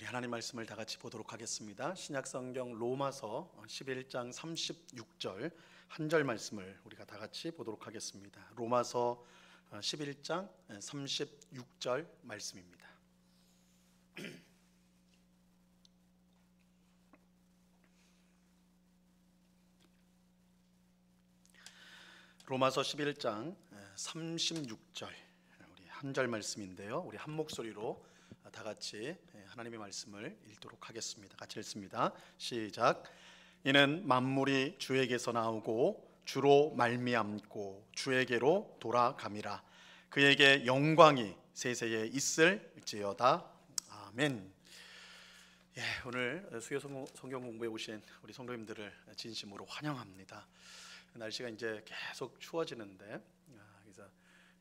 하나님 말씀을 다 같이 보도록 하겠습니다. 신약성경 로마서 11장 36절 한 절 말씀을 우리가 다 같이 보도록 하겠습니다. 로마서 11장 36절 말씀입니다. 로마서 11장 36절 우리 한 절 말씀인데요. 우리 한 목소리로 다 같이 하나님의 말씀을 읽도록 하겠습니다. 같이 읽습니다. 시작. 이는 만물이 주에게서 나오고 주로 말미암고 주에게로 돌아감이라. 그에게 영광이 세세에 있을지어다. 아멘. 예, 오늘 수요 성경 공부에 오신 우리 성도님들을 진심으로 환영합니다. 날씨가 이제 계속 추워지는데 그래서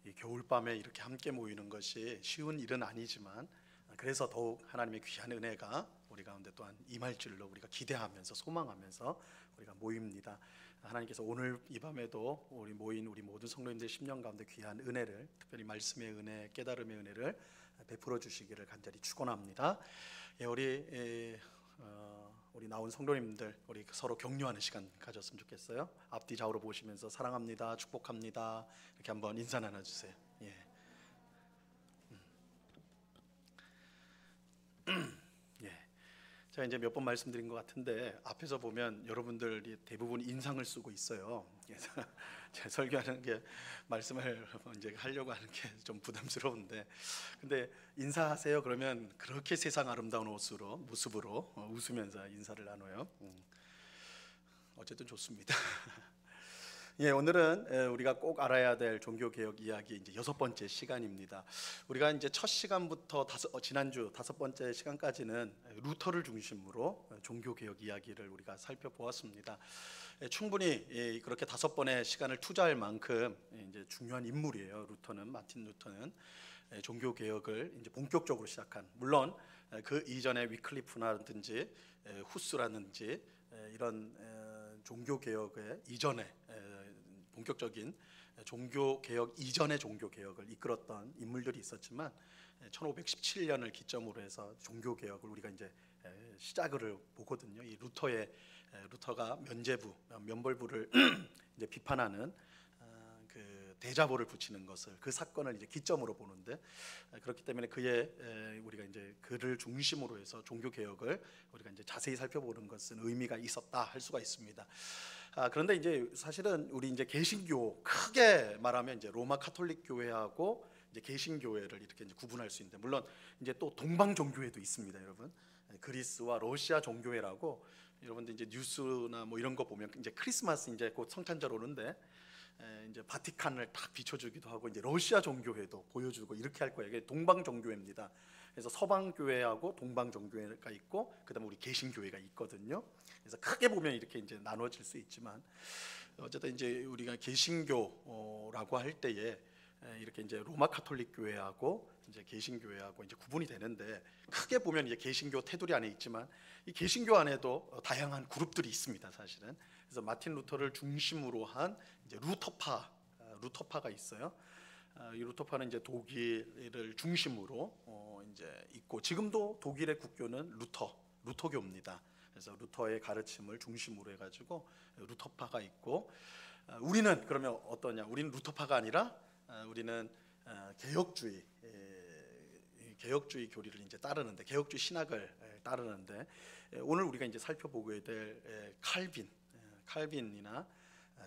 이 겨울밤에 이렇게 함께 모이는 것이 쉬운 일은 아니지만 그래서 더욱 하나님의 귀한 은혜가 우리 가운데 또한 임할 줄로 우리가 기대하면서 소망하면서 우리가 모입니다. 하나님께서 오늘 이 밤에도 우리 모인 우리 모든 성도님들 심령 가운데 귀한 은혜를, 특별히 말씀의 은혜, 깨달음의 은혜를 베풀어 주시기를 간절히 축원합니다. 예, 우리 나온 성도님들 우리 서로 격려하는 시간 가졌으면 좋겠어요. 앞뒤 좌우로 보시면서 사랑합니다, 축복합니다 이렇게 한번 인사 나눠주세요. 예. 예. 제가 이제 몇 번 말씀드린 것 같은데 앞에서 보면 여러분들이 대부분 인상을 쓰고 있어요. 그래서 제가 설교하는 게 말씀을 이제 하려고 하는 게 좀 부담스러운데, 근데 인사하세요 그러면 그렇게 세상 아름다운 모습으로 웃으면서 인사를 나눠요. 어쨌든 좋습니다. 예, 오늘은 우리가 꼭 알아야 될 종교개혁 이야기 이제 6번째 시간입니다. 우리가 이제 첫 시간부터 지난주 5번째 시간까지는 루터를 중심으로 종교개혁 이야기를 우리가 살펴보았습니다. 충분히 그렇게 5번의 시간을 투자할 만큼 이제 중요한 인물이에요. 마틴 루터는 종교개혁을 이제 본격적으로 시작한, 물론 그 이전에 위클리프라든지 후스라든지 이런 종교개혁의 이전에 본격적인 종교개혁 이전의 종교개혁을 이끌었던 인물들이 있었지만 1517년을 기점으로 해서 종교개혁을 우리가 이제 시작을 보거든요. 이 루터가 면벌부를 이제 비판하는 그 대자보를 붙이는 것을, 그 사건을 이제 기점으로 보는데, 그렇기 때문에 우리가 이제 그를 중심으로 해서 종교 개혁을 우리가 이제 자세히 살펴보는 것은 의미가 있었다 할 수가 있습니다. 그런데 이제 사실은 우리 이제 개신교, 크게 말하면 이제 로마 카톨릭 교회하고 이제 개신교회를 이렇게 이제 구분할 수 있는데, 물론 이제 또 동방 종교회도 있습니다, 여러분. 그리스와 러시아 종교회라고, 여러분들 이제 뉴스나 뭐 이런 거 보면 이제 크리스마스 이제 곧 성탄절 오는데 이제 바티칸을 딱 비춰주기도 하고 이제 러시아 종교회도 보여주고 이렇게 할 거예요. 이게 동방 종교회입니다. 그래서 서방 교회하고 동방 종교회가 있고 그다음에 우리 개신교회가 있거든요. 그래서 크게 보면 이렇게 이제 나눠질 수 있지만, 어쨌든 이제 우리가 개신교라고 할 때에 이렇게 이제 로마 카톨릭 교회하고 이제 개신교회하고 이제 구분이 되는데, 크게 보면 이제 개신교 테두리 안에 있지만 이 개신교 안에도 다양한 그룹들이 있습니다, 사실은. 그래서 마틴 루터를 중심으로 한 이제 루터파가 있어요. 이 루터파는 이제 독일을 중심으로 이제 있고, 지금도 독일의 국교는 루터교입니다. 그래서 루터의 가르침을 중심으로 해가지고 루터파가 있고, 우리는 그러면 어떠냐? 우리는 루터파가 아니라 우리는 개혁주의 교리를 이제 따르는데, 개혁주의 신학을 따르는데, 오늘 우리가 이제 살펴보게 될 칼빈이나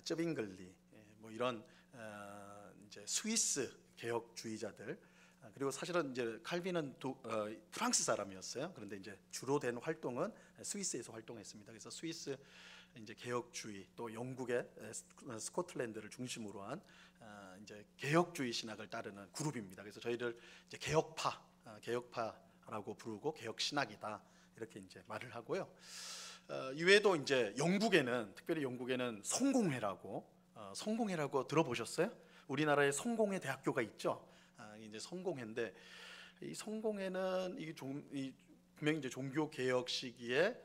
쯔빙글리 뭐 이런 이제 스위스 개혁주의자들, 그리고 사실은 이제 칼빈은 프랑스 사람이었어요. 그런데 이제 주로 된 활동은 스위스에서 활동했습니다. 그래서 스위스 이제 개혁주의, 또 영국의 스코틀랜드를 중심으로 한 이제 개혁주의 신학을 따르는 그룹입니다. 그래서 저희를 이제 개혁파라고 부르고 개혁신학이다 이렇게 이제 말을 하고요. 이외에도 이제 특별히 영국에는 성공회라고 들어보셨어요? 우리나라에 성공회 대학교가 있죠. 이제 성공회인데, 이 성공회는 분명히 이제 종교 개혁 시기에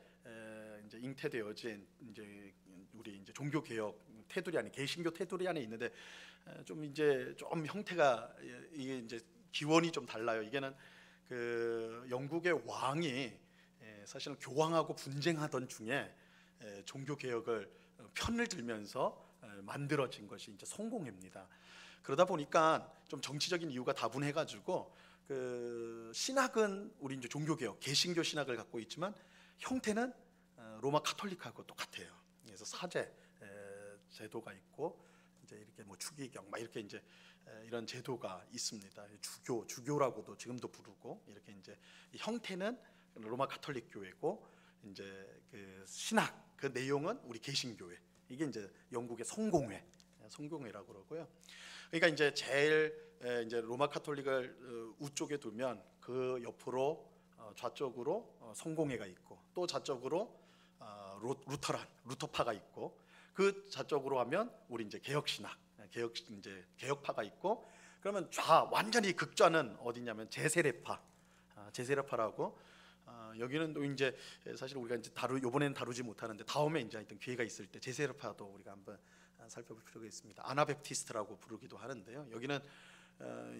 이제 잉태되어진 이제 우리 이제 종교 개혁 테두리 안에, 개신교 테두리 안에 있는데, 좀 형태가 이게 이제 기원이 좀 달라요. 이게는 그 영국의 왕이 사실은 교황하고 분쟁하던 중에 종교 개혁을 편을 들면서 만들어진 것이 이제 성공회입니다. 그러다 보니까 좀 정치적인 이유가 다분해가지고 그 신학은 우리 이제 종교개혁, 개신교 신학을 갖고 있지만 형태는 로마 카톨릭하고 똑같아요. 그래서 사제 제도가 있고 이제 이렇게 뭐 추기경 막 이렇게 이제 이런 제도가 있습니다. 주교라고도 지금도 부르고 이렇게 이제 형태는 로마 카톨릭 교회고 이제 그 신학 그 내용은 우리 개신교회. 이게 이제 영국의 성공회라고 그러고요. 그러니까 이제 제일 이제 로마 카톨릭을 우쪽에 두면 그 옆으로 좌쪽으로 성공회가 있고 또 좌쪽으로 루터파가 있고 그 좌쪽으로 하면 우리 이제 개혁신학, 개혁파가 있고 그러면 완전히 극좌는 어디냐면 제세례파라고 여기는 또 이제 사실 우리가 이제 이번에는 다루지 못하는데 다음에 이제 하여튼 기회가 있을 때 제세례파도 우리가 한번 살펴볼 필요가 있습니다. 아나베프티스트라고 부르기도 하는데요. 여기는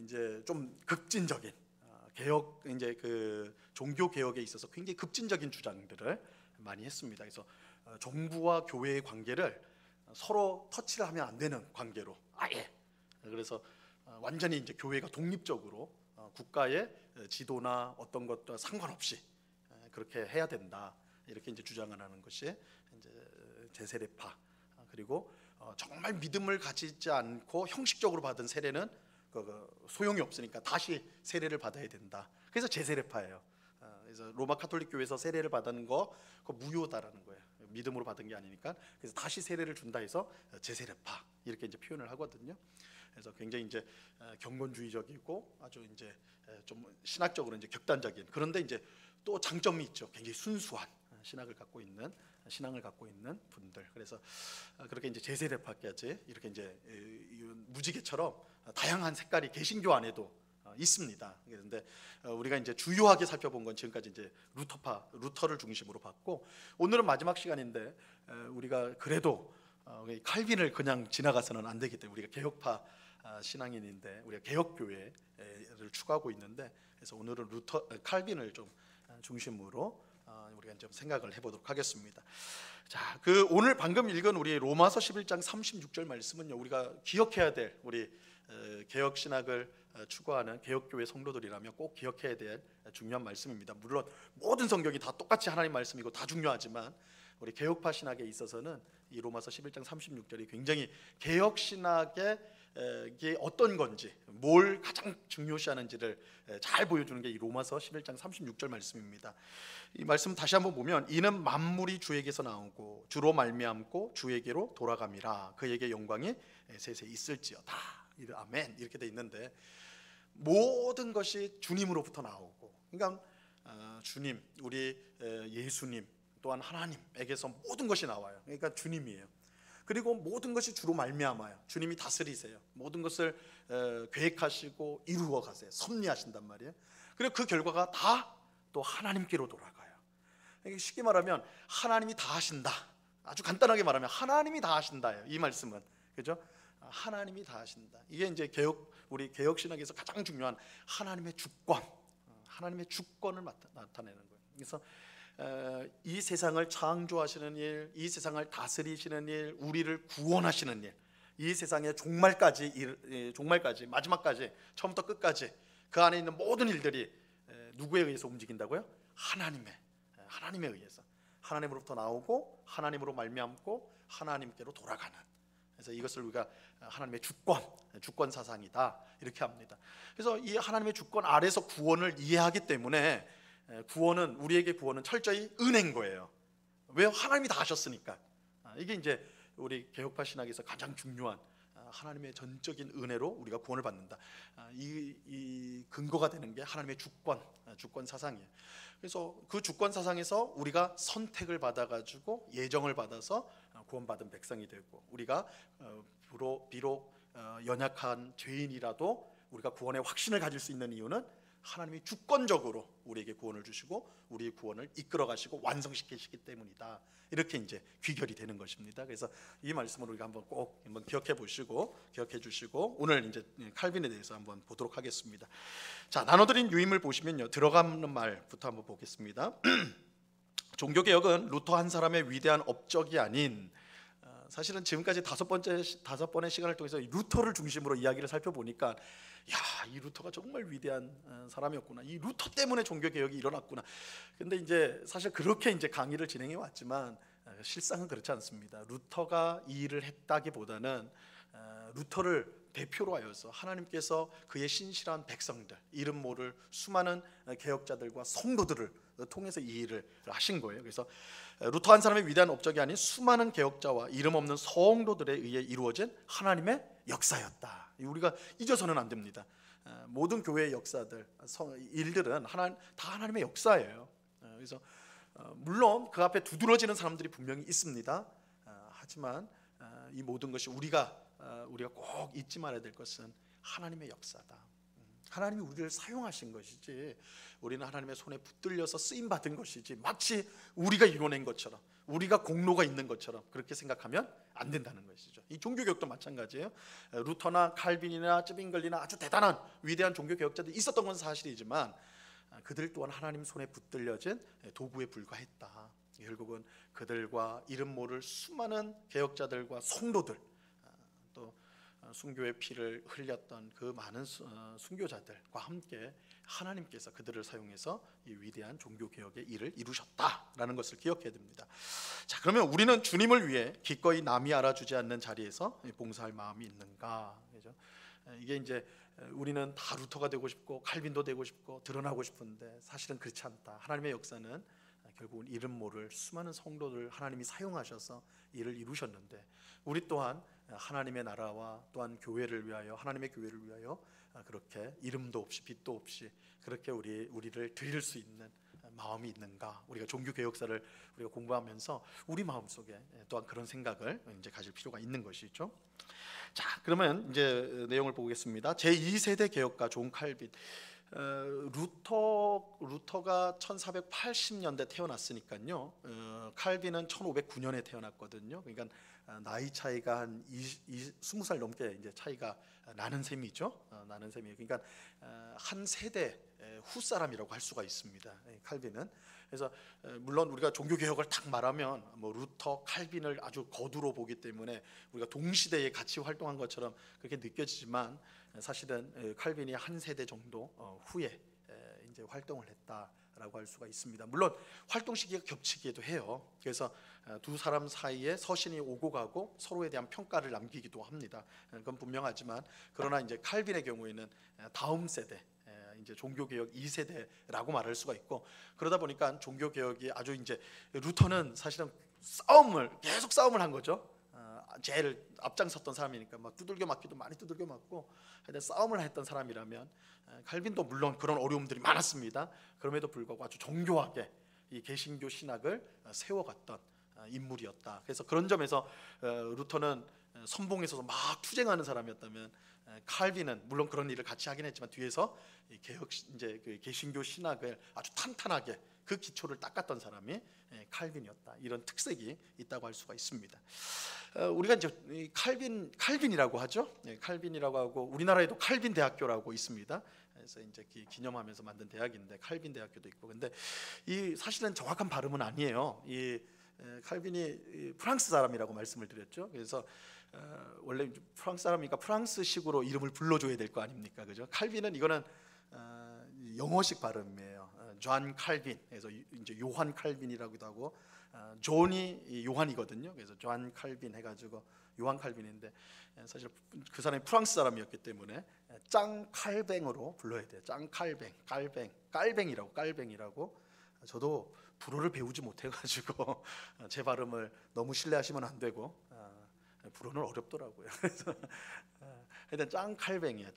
이제 좀 급진적인 개혁 이제 그 종교 개혁에 있어서 굉장히 급진적인 주장들을 많이 했습니다. 그래서 정부와 교회의 관계를 서로 터치를 하면 안 되는 관계로 아예 그래서 완전히 이제 교회가 독립적으로 국가의 지도나 어떤 것과 상관없이 그렇게 해야 된다 이렇게 이제 주장을 하는 것이 이제 제세례파 그리고 정말 믿음을 가지지 않고 형식적으로 받은 세례는 소용이 없으니까 다시 세례를 받아야 된다. 그래서 제세례파예요. 그래서 로마 카톨릭 교회에서 세례를 받은 거 그거 무효다라는 거예요. 믿음으로 받은 게 아니니까. 그래서 다시 세례를 준다 해서 제세례파 이렇게 이제 표현을 하거든요. 그래서 굉장히 이제 경건주의적이고 아주 이제 좀 신학적으로 이제極端적인 그런데 이제 또 장점이 있죠. 굉장히 순수한 신앙을 갖고 있는 분들. 그래서 그렇게 이제 제세례파까지 이렇게 이제 무지개처럼 다양한 색깔이 개신교 안에도 있습니다. 그런데 우리가 이제 주요하게 살펴본 건 지금까지 이제 루터를 중심으로 봤고 오늘은 마지막 시간인데 우리가 그래도 칼빈을 그냥 지나가서는 안 되기 때문에 우리가 개혁파 신앙인인데 우리가 개혁교회를 추구하고 있는데 그래서 오늘은 칼빈을 좀 중심으로 우리가 좀 생각을 해보도록 하겠습니다. 자, 그 오늘 방금 읽은 우리 로마서 11장 36절 말씀은요 우리가 기억해야 될 우리 개혁 신학을 추구하는 개혁교회 성도들이라면 꼭 기억해야 될 중요한 말씀입니다. 물론 모든 성경이 다 똑같이 하나님 말씀이고 다 중요하지만 우리 개혁파 신학에 있어서는 이 로마서 11장 36절이 굉장히 개혁 신학의 이게 어떤 건지 뭘 가장 중요시하는지를 잘 보여주는 게 이 로마서 11장 36절 말씀입니다. 이 말씀 다시 한번 보면 이는 만물이 주에게서 나오고 주로 말미암고 주에게로 돌아감이라 그에게 영광이 세세 있을지어다. 아멘 이렇게 돼 있는데 모든 것이 주님으로부터 나오고 그러니까 주님 우리 예수님 또한 하나님에게서 모든 것이 나와요. 그러니까 주님이에요. 그리고 모든 것이 주로 말미암아요. 주님이 다스리세요. 모든 것을 계획하시고 이루어 가세요. 섭리하신단 말이에요. 그리고 그 결과가 다 또 하나님께로 돌아가요. 쉽게 말하면 하나님이 다 하신다. 아주 간단하게 말하면 하나님이 다 하신다예요. 이 말씀은 그죠? 하나님이 다 하신다. 이게 이제 우리 개혁 신학에서 가장 중요한 하나님의 주권을 나타내는 거예요. 그래서 이 세상을 창조하시는 일, 이 세상을 다스리시는 일, 우리를 구원하시는 일, 이 세상의 종말까지 마지막까지 처음부터 끝까지 그 안에 있는 모든 일들이 누구에 의해서 움직인다고요? 하나님에 의해서 하나님으로부터 나오고 하나님으로 말미암고 하나님께로 돌아가는. 그래서 이것을 우리가 하나님의 주권 사상이다 이렇게 합니다. 그래서 이 하나님의 주권 아래서 구원을 이해하기 때문에 우리에게 구원은 철저히 은혜인 거예요. 왜요? 하나님이 다 하셨으니까. 이게 이제 우리 개혁파 신학에서 가장 중요한 하나님의 전적인 은혜로 우리가 구원을 받는다. 이 근거가 되는 게 하나님의 주권 사상이에요. 그래서 그 주권 사상에서 우리가 선택을 받아가지고 예정을 받아서 구원받은 백성이 되고 우리가 비록 연약한 죄인이라도 우리가 구원의 확신을 가질 수 있는 이유는 하나님이 주권적으로 우리에게 구원을 주시고 우리의 구원을 이끌어 가시고 완성시키시기 때문이다. 이렇게 이제 귀결이 되는 것입니다. 그래서 이 말씀을 우리가 꼭 기억해 주시고 오늘 이제 칼빈에 대해서 한번 보도록 하겠습니다. 자, 나눠드린 유임을 보시면요. 들어가는 말부터 한번 보겠습니다. 종교개혁은 루터 한 사람의 위대한 업적이 아닌, 사실은 지금까지 다섯 번의 시간을 통해서 루터를 중심으로 이야기를 살펴보니까, 이 루터가 정말 위대한 사람이었구나, 이 루터 때문에 종교개혁이 일어났구나. 근데 이제 사실 그렇게 이제 강의를 진행해 왔지만 실상은 그렇지 않습니다. 루터가 이 일을 했다기보다는 루터를 대표로 하여서 하나님께서 그의 신실한 백성들, 이름 모를 수많은 개혁자들과 성도들을 통해서 이 일을 하신 거예요. 그래서 루터 한 사람의 위대한 업적이 아닌 수많은 개혁자와 이름 없는 성도들에 의해 이루어진 하나님의 역사였다. 우리가 잊어서는 안 됩니다. 모든 교회의 역사들, 일들은 다 하나님의 역사예요. 그래서 물론 그 앞에 두드러지는 사람들이 분명히 있습니다. 하지만 이 모든 것이 우리가 꼭 잊지 말아야 될 것은 하나님의 역사다. 하나님이 우리를 사용하신 것이지, 우리는 하나님의 손에 붙들려서 쓰임 받은 것이지, 마치 우리가 이뤄낸 것처럼, 우리가 공로가 있는 것처럼 그렇게 생각하면 안 된다는 것이죠. 이 종교개혁도 마찬가지예요. 루터나 칼빈이나 쯔빙글리나 아주 대단한 위대한 종교개혁자들이 있었던 건 사실이지만 그들 또한 하나님 손에 붙들려진 도구에 불과했다. 결국은 그들과 이름 모를 수많은 개혁자들과 성도들, 또 순교의 피를 흘렸던 그 많은 순교자들과 함께 하나님께서 그들을 사용해서 이 위대한 종교개혁의 일을 이루셨다라는 것을 기억해야 됩니다. 자, 그러면 우리는 주님을 위해 기꺼이 남이 알아주지 않는 자리에서 봉사할 마음이 있는가? 그죠? 이게 이제 우리는 다 루터가 되고 싶고 칼빈도 되고 싶고 드러나고 싶은데 사실은 그렇지 않다. 하나님의 역사는 결국은 이름 모를 수많은 성도들 하나님이 사용하셔서 일을 이루셨는데, 우리 또한 하나님의 나라와 또한 교회를 위하여, 하나님의 교회를 위하여 그렇게 이름도 없이 빛도 없이 그렇게 우리를 드릴 수 있는 마음이 있는가? 우리가 종교개혁사를 우리가 공부하면서 우리 마음속에 또한 그런 생각을 이제 가질 필요가 있는 것이죠. 자, 그러면 이제 내용을 보겠습니다. 제2세대 개혁가 존 칼빈. 루터가 1480년대 태어났으니까요. 칼빈은 1509년에 태어났거든요. 그러니까 나이 차이가 한 20살 넘게 이제 차이가 나는 셈이죠. 나는 셈이에요. 그러니까 한 세대 후 사람이라고 할 수가 있습니다. 칼빈은. 그래서 물론 우리가 종교 개혁을 딱 말하면 뭐 루터, 칼빈을 아주 거두로 보기 때문에 우리가 동시대에 같이 활동한 것처럼 그렇게 느껴지지만 사실은 칼빈이 한 세대 정도 후에 이제 활동을 했다라고 할 수가 있습니다. 물론 활동 시기가 겹치기도 해요. 그래서 두 사람 사이에 서신이 오고 가고 서로에 대한 평가를 남기기도 합니다. 그건 분명하지만, 그러나 이제 칼빈의 경우에는 다음 세대, 이제 종교개혁 2세대라고 말할 수가 있고, 그러다 보니까 종교개혁이 아주 이제 루터는 사실은 계속 싸움을 한 거죠. 제일 앞장섰던 사람이니까 막 두들겨 맞기도 많이 두들겨 맞고 하여튼 싸움을 했던 사람이라면, 칼빈도 물론 그런 어려움들이 많았습니다. 그럼에도 불구하고 아주 정교하게 이 개신교 신학을 세워갔던 인물이었다. 그래서 그런 점에서 루터는 선봉에 서서 막 투쟁하는 사람이었다면, 칼빈은 물론 그런 일을 같이 하긴 했지만 뒤에서 이제 그 개신교 신학을 아주 탄탄하게 그 기초를 닦았던 사람이 칼빈이었다. 이런 특색이 있다고 할 수가 있습니다. 우리가 이제 칼빈이라고 하죠. 칼빈이라고 하고, 우리나라에도 칼빈 대학교라고 있습니다. 그래서 이제 기념하면서 만든 대학인데 칼빈 대학교도 있고. 근데 이 사실은 정확한 발음은 아니에요. 이 칼빈이 프랑스 사람이라고 말씀을 드렸죠. 그래서 원래 프랑스 사람이니까 프랑스식으로 이름을 불러줘야 될 거 아닙니까, 그죠? 칼빈은 이거는 영어식 발음이에요. 존 칼빈. 그래서 이제 요한 칼빈이라고도 하고, 존이 요한이거든요. 그래서 존 칼빈 해가지고 요한 칼빈인데, 사실 그 사람이 프랑스 사람이었기 때문에 짱 칼뱅으로 불러야 돼요. 짱 칼뱅, 깔뱅이라고. 저도 불어를 배우지 못해가지고 제 발음을 너무 신뢰하시면 안 되고, 불어는 어렵더라고요. 그래서 하여튼 짱칼뱅이에요.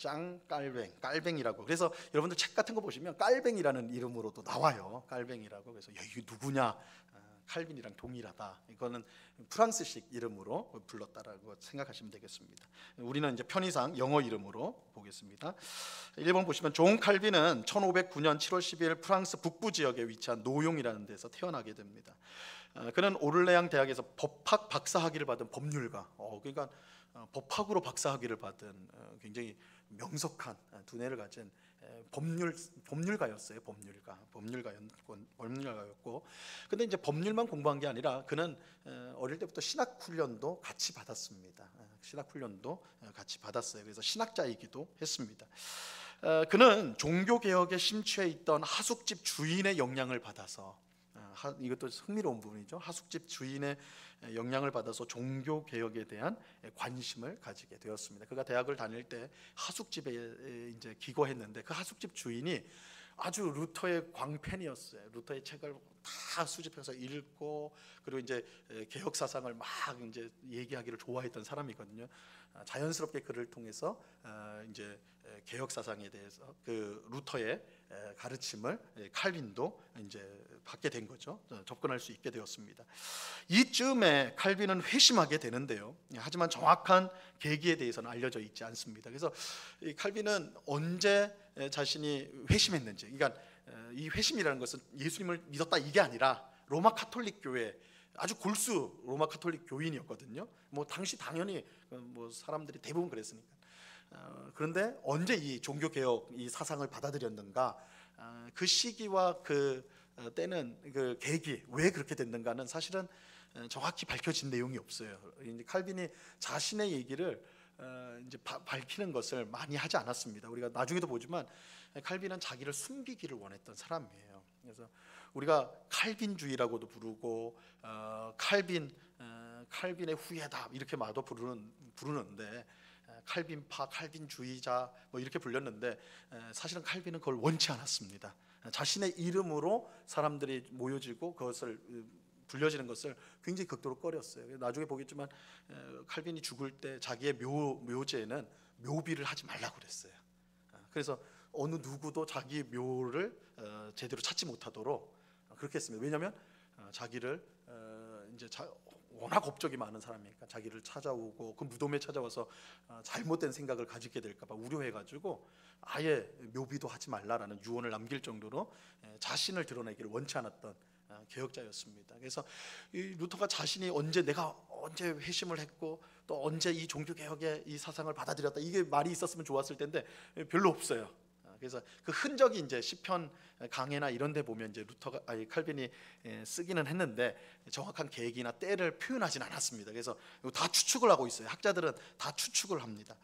깔뱅이라고. 그래서 여러분들 책 같은 거 보시면 깔뱅이라는 이름으로도 나와요. 깔뱅이라고. 그래서 이게 누구냐? 칼빈이랑 동일하다. 이거는 프랑스식 이름으로 불렀다라고 생각하시면 되겠습니다. 우리는 이제 편의상 영어 이름으로 보겠습니다. 1번 보시면 존 칼빈은 1509년 7월 12일 프랑스 북부 지역에 위치한 노용이라는 데서 태어나게 됩니다. 그는 오를레앙 대학에서 법학 박사학위를 받은 법률가, 그러니까 법학으로 박사학위를 받은 굉장히 명석한 두뇌를 가진 법률가였어요. 법률가였고, 근데 이제 법률만 공부한 게 아니라 그는 어릴 때부터 신학 훈련도 같이 받았습니다. 신학 훈련도 같이 받았어요. 그래서 신학자이기도 했습니다. 그는 종교 개혁에 심취해 있던 하숙집 주인의 영향을 받아서, 이것도 흥미로운 부분이죠. 하숙집 주인의 영향을 받아서 종교 개혁에 대한 관심을 가지게 되었습니다. 그가 대학을 다닐 때 하숙집에 이제 기거했는데 그 하숙집 주인이 아주 루터의 광팬이었어요. 루터의 책을 다 수집해서 읽고, 그리고 이제 개혁 사상을 막 이제 얘기하기를 좋아했던 사람이거든요. 자연스럽게 그를 통해서 이제 개혁 사상에 대해서 그 루터의 가르침을 칼빈도 이제 받게 된 거죠. 접근할 수 있게 되었습니다. 이쯤에 칼빈은 회심하게 되는데요. 하지만 정확한 계기에 대해서는 알려져 있지 않습니다. 그래서 이 칼빈은 언제 자신이 회심했는지, 그러니까 이 회심이라는 것은 예수님을 믿었다 이게 아니라 로마 카톨릭 교회 아주 골수 로마 카톨릭 교인이었거든요. 뭐 당시 당연히 뭐 사람들이 대부분 그랬으니까. 그런데 언제 이 종교 개혁 이 사상을 받아들였는가, 그 시기와 그 때는 그 계기 왜 그렇게 됐는가는 사실은 정확히 밝혀진 내용이 없어요. 이제 칼빈이 자신의 얘기를 이제 밝히는 것을 많이 하지 않았습니다. 우리가 나중에도 보지만 칼빈은 자기를 숨기기를 원했던 사람이에요. 그래서 우리가 칼빈주의라고도 부르고 칼빈의 후예다 이렇게 마도 부르는데, 칼빈파, 칼빈주의자 뭐 이렇게 불렸는데 사실은 칼빈은 그걸 원치 않았습니다. 자신의 이름으로 사람들이 모여지고 그것을 불려지는 것을 굉장히 극도로 꺼렸어요. 나중에 보겠지만 칼빈이 죽을 때 자기의 묘제에는 묘비를 하지 말라고 그랬어요. 그래서 어느 누구도 자기 묘를 제대로 찾지 못하도록 그렇게 했습니다. 왜냐하면 자기를 이제 워낙 업적이 많은 사람이니까 자기를 찾아오고 그 무덤에 찾아와서 잘못된 생각을 가지게 될까봐 우려해가지고 아예 묘비도 하지 말라라는 유언을 남길 정도로 자신을 드러내기를 원치 않았던 개혁자였습니다. 그래서 이 루터가 자신이 내가 언제 회심을 했고 또 언제 이 종교 개혁의 이 사상을 받아들였다, 이게 말이 있었으면 좋았을 텐데 별로 없어요. 그래서 그 흔적이 이제 시편 강해나 이런 데 보면 이제 칼빈이 쓰기는 했는데 정확한 계기나 때를 표현하진 않았습니다. 그래서 다 추측을 하고 있어요. 학자들은 다 추측을 합니다.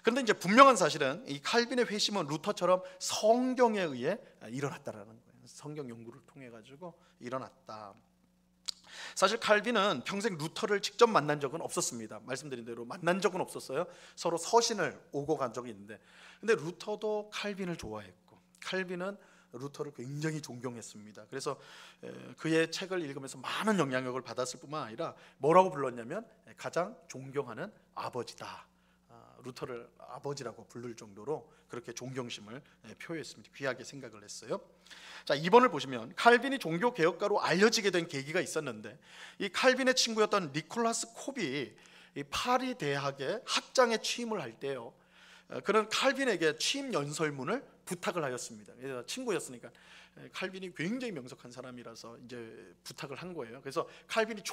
그런데 이제 분명한 사실은 이 칼빈의 회심은 루터처럼 성경에 의해 일어났다라는 거예요. 성경 연구를 통해 가지고 일어났다. 사실 칼빈은 평생 루터를 직접 만난 적은 없었습니다. 말씀드린 대로 만난 적은 없었어요. 서로 서신을 오고 간 적이 있는데, 근데 루터도 칼빈을 좋아했고 칼빈은 루터를 굉장히 존경했습니다. 그래서 그의 책을 읽으면서 많은 영향력을 받았을 뿐만 아니라 뭐라고 불렀냐면 가장 존경하는 아버지다. 루터를 아버지라고 부를 정도로 그렇게 존경심을 표했습니다. 귀하게 생각을 했어요. 자, 2번을 보시면 칼빈이 종교 개혁가로 알려지게 된 계기가 있었는데, 이 칼빈의 친구였던 니콜라스 콥이 이 파리 대학의 학장에 취임을 할 때요, 그는 칼빈에게 취임 연설문을 부탁을 하였습니다. 그래서 친구였으니까 칼빈이 굉장히 명석한 사람이라서 이제 부탁을 한 거예요. 그래서 칼빈이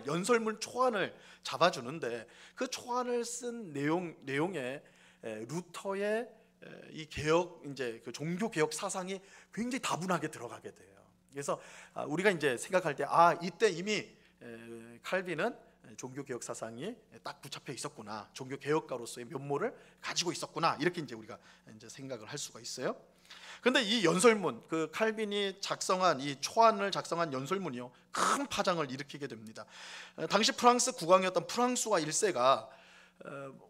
연설문 초안을 잡아주는데 그 초안을 쓴 내용에 루터의 이 개혁, 이제 그 종교 개혁 사상이 굉장히 다분하게 들어가게 돼요. 그래서 우리가 이제 생각할 때 이때 이미 칼빈은 종교 개혁 사상이 딱 붙잡혀 있었구나, 종교 개혁가로서의 면모를 가지고 있었구나, 이렇게 이제 우리가 이제 생각을 할 수가 있어요. 그런데 이 연설문, 그 칼빈이 작성한 이 초안을 작성한 연설문이요, 큰 파장을 일으키게 됩니다. 당시 프랑스 국왕이었던 프랑스와 1세가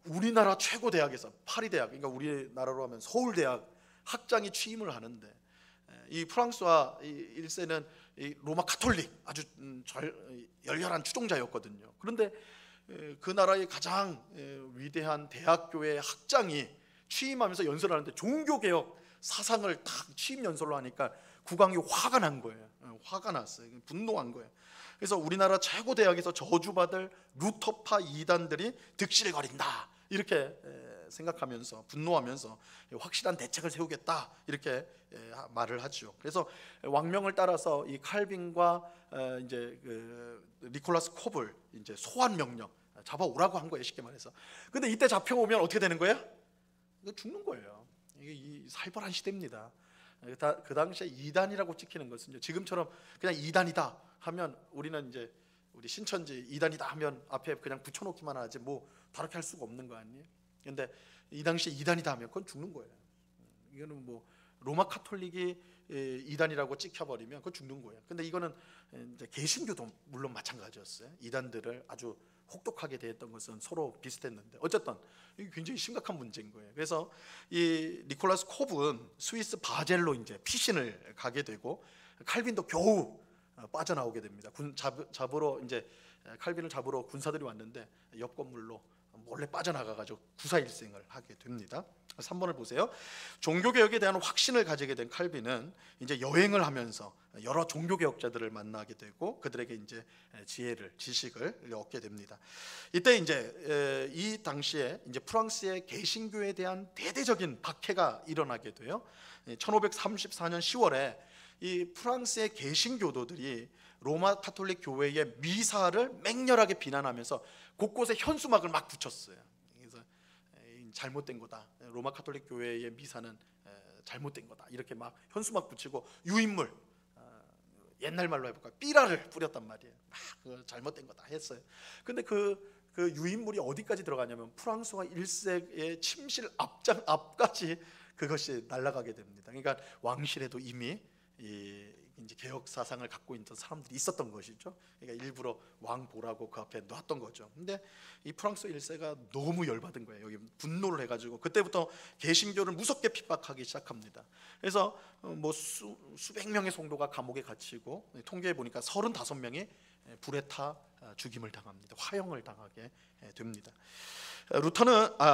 우리나라 최고 대학에서 파리 대학, 그러니까 우리나라로 하면 서울대학 학장이 취임을 하는데, 이 프랑스와 1세는 이 로마 카톨릭 아주 열렬한 추종자였거든요. 그런데 그 나라의 가장 위대한 대학교의 학장이 취임하면서 연설하는데 종교개혁 사상을 딱 취임 연설로 하니까 국왕이 화가 난 거예요. 화가 났어요. 분노한 거예요. 그래서 우리나라 최고 대학에서 저주받을 루터파 이단들이 득실거린다, 이렇게 생각하면서 분노하면서 확실한 대책을 세우겠다, 이렇게 말을 하죠. 그래서 왕명을 따라서 이 칼빈과 이제 그 니콜라스 콥을 이제 소환 명령, 잡아오라고 한 거예요, 쉽게 말해서. 근데 이때 잡혀오면 어떻게 되는 거예요? 죽는 거예요. 이 살벌한 시대입니다. 그 당시에 이단이라고 찍히는 것은 지금처럼 그냥 이단이다 하면 우리는 이제 우리 신천지 이단이다 하면 앞에 그냥 붙여놓기만 하지 뭐 다르게 할 수가 없는 거 아니에요? 근데 이 당시에 이단이다 하면 그건 죽는 거예요. 이거는 뭐 로마 카톨릭이 이단이라고 찍혀버리면 그건 죽는 거예요. 근데 이거는 이제 개신교도 물론 마찬가지였어요. 이단들을 아주 혹독하게 대했던 것은 서로 비슷했는데 어쨌든 이게 굉장히 심각한 문제인 거예요. 그래서 이 니콜라스 콥은 스위스 바젤로 이제 피신을 가게 되고 칼빈도 겨우 빠져나오게 됩니다. 잡으러 이제 칼빈을 잡으러 군사들이 왔는데 옆 건물로 몰래 빠져나가가지고 구사일생을 하게 됩니다. 3번을 보세요. 종교개혁에 대한 확신을 가지게 된 칼빈은 이제 여행을 하면서 여러 종교개혁자들을 만나게 되고 그들에게 이제 지식을 얻게 됩니다. 이때 이제 이 당시에 이제 프랑스의 개신교에 대한 대대적인 박해가 일어나게 돼요. 1534년 10월에 이 프랑스의 개신교도들이 로마 카톨릭 교회의 미사를 맹렬하게 비난하면서 곳곳에 현수막을 막 붙였어요. 그래서 잘못된 거다. 로마 카톨릭 교회의 미사는 잘못된 거다. 이렇게 막 현수막 붙이고 유인물, 옛날 말로 해볼까 삐라를 뿌렸단 말이에요. 막 잘못된 거다 했어요. 근데 그 유인물이 어디까지 들어가냐면 프랑스와 1세의 침실 앞까지 그것이 날아가게 됩니다. 그러니까 왕실에도 이미 이제 개혁 사상을 갖고 있던 사람들이 있었던 것이죠. 그러니까 일부러 왕 보라고 그 앞에 놨던 거죠. 근데 이 프랑스 1세가 너무 열받은 거예요. 여기 분노를 해가지고 그때부터 개신교를 무섭게 핍박하기 시작합니다. 그래서 뭐 수백 명의 성도가 감옥에 갇히고 통계해 보니까 35명이 불에 타 죽임을 당합니다. 화형을 당하게 됩니다.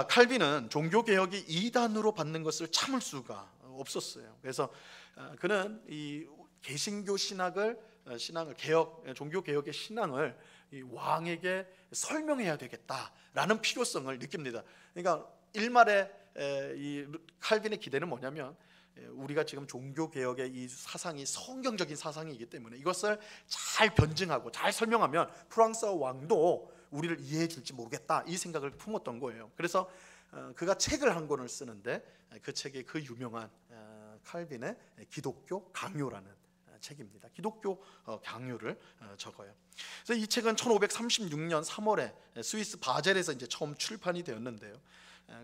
칼빈은 종교 개혁이 이단으로 받는 것을 참을 수가 없었어요. 그래서 그는 이 개신교 신앙을 종교 개혁의 신앙을 이 왕에게 설명해야 되겠다라는 필요성을 느낍니다. 그러니까 일말에 이 칼빈의 기대는 뭐냐면 우리가 지금 종교 개혁의 이 사상이 성경적인 사상이기 때문에 이것을 잘 변증하고 잘 설명하면 프랑스 왕도 우리를 이해해 줄지 모르겠다 이 생각을 품었던 거예요. 그래서 그가 책을 한 권을 쓰는데 그 책이 그 유명한 칼빈의 기독교 강요라는 책입니다. 기독교 강요를 적어요. 그래서 이 책은 1536년 3월에 스위스 바젤에서 이제 처음 출판이 되었는데요.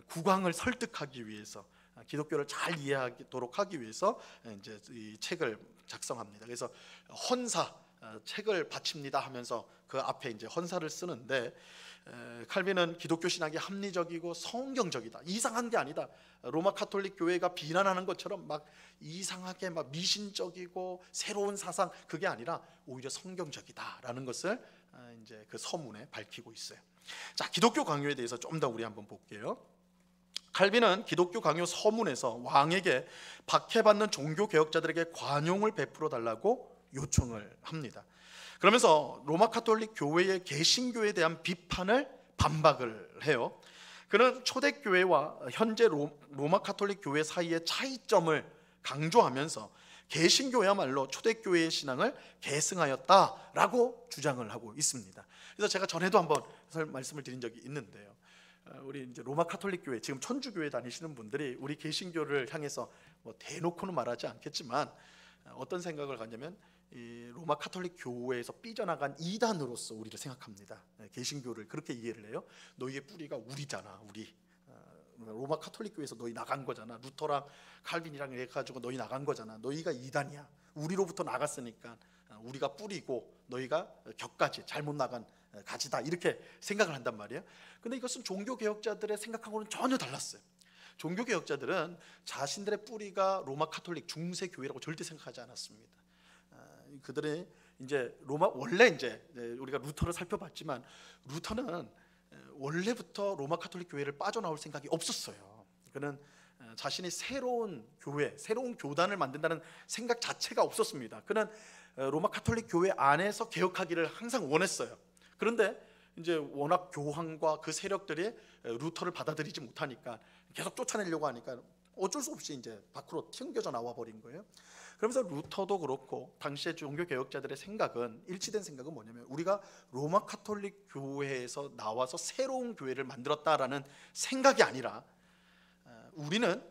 국왕을 설득하기 위해서 기독교를 잘 이해하도록 하기 위해서 이제 이 책을 작성합니다. 그래서 헌사 책을 바칩니다 하면서 그 앞에 이제 헌사를 쓰는데 칼빈은 기독교 신학이 합리적이고 성경적이다. 이상한 게 아니다. 로마 카톨릭 교회가 비난하는 것처럼 막 이상하게 막 미신적이고 새로운 사상 그게 아니라 오히려 성경적이다라는 것을 이제 그 서문에 밝히고 있어요. 자, 기독교 강요에 대해서 좀 더 우리 한번 볼게요. 칼빈은 기독교 강요 서문에서 왕에게 박해받는 종교 개혁자들에게 관용을 베풀어 달라고 요청을 합니다. 그러면서 로마 카톨릭 교회의 개신교에 대한 비판을 반박을 해요. 그는 초대교회와 현재 로마 카톨릭 교회 사이의 차이점을 강조하면서 개신교야말로 초대교회의 신앙을 계승하였다라고 주장을 하고 있습니다. 그래서 제가 전에도 한번 말씀을 드린 적이 있는데요. 우리 이제 로마 카톨릭 교회 지금 천주교회 다니시는 분들이 우리 개신교를 향해서 뭐 대놓고는 말하지 않겠지만 어떤 생각을 갖냐면 이 로마 카톨릭 교회에서 삐져나간 이단으로서 우리를 생각합니다. 개신교를 그렇게 이해를 해요. 너희의 뿌리가 우리잖아. 우리 로마 카톨릭 교회에서 너희 나간 거잖아. 루터랑 칼빈이랑 해가지고 너희 나간 거잖아. 너희가 이단이야. 우리로부터 나갔으니까 우리가 뿌리고 너희가 격가지 잘못 나간 가지다 이렇게 생각을 한단 말이에요. 근데 이것은 종교 개혁자들의 생각하고는 전혀 달랐어요. 종교 개혁자들은 자신들의 뿌리가 로마 카톨릭 중세 교회라고 절대 생각하지 않았습니다. 그들이 이제 원래 이제 우리가 루터를 살펴봤지만 루터는 원래부터 로마 카톨릭 교회를 빠져나올 생각이 없었어요. 그는 자신이 새로운 교회, 새로운 교단을 만든다는 생각 자체가 없었습니다. 그는 로마 카톨릭 교회 안에서 개혁하기를 항상 원했어요. 그런데 이제 워낙 교황과 그 세력들이 루터를 받아들이지 못하니까 계속 쫓아내려고 하니까 어쩔 수 없이 이제 밖으로 튕겨져 나와 버린 거예요. 그러면서 루터도 그렇고 당시의 종교 개혁자들의 생각은 일치된 생각은 뭐냐면 우리가 로마 카톨릭 교회에서 나와서 새로운 교회를 만들었다라는 생각이 아니라 우리는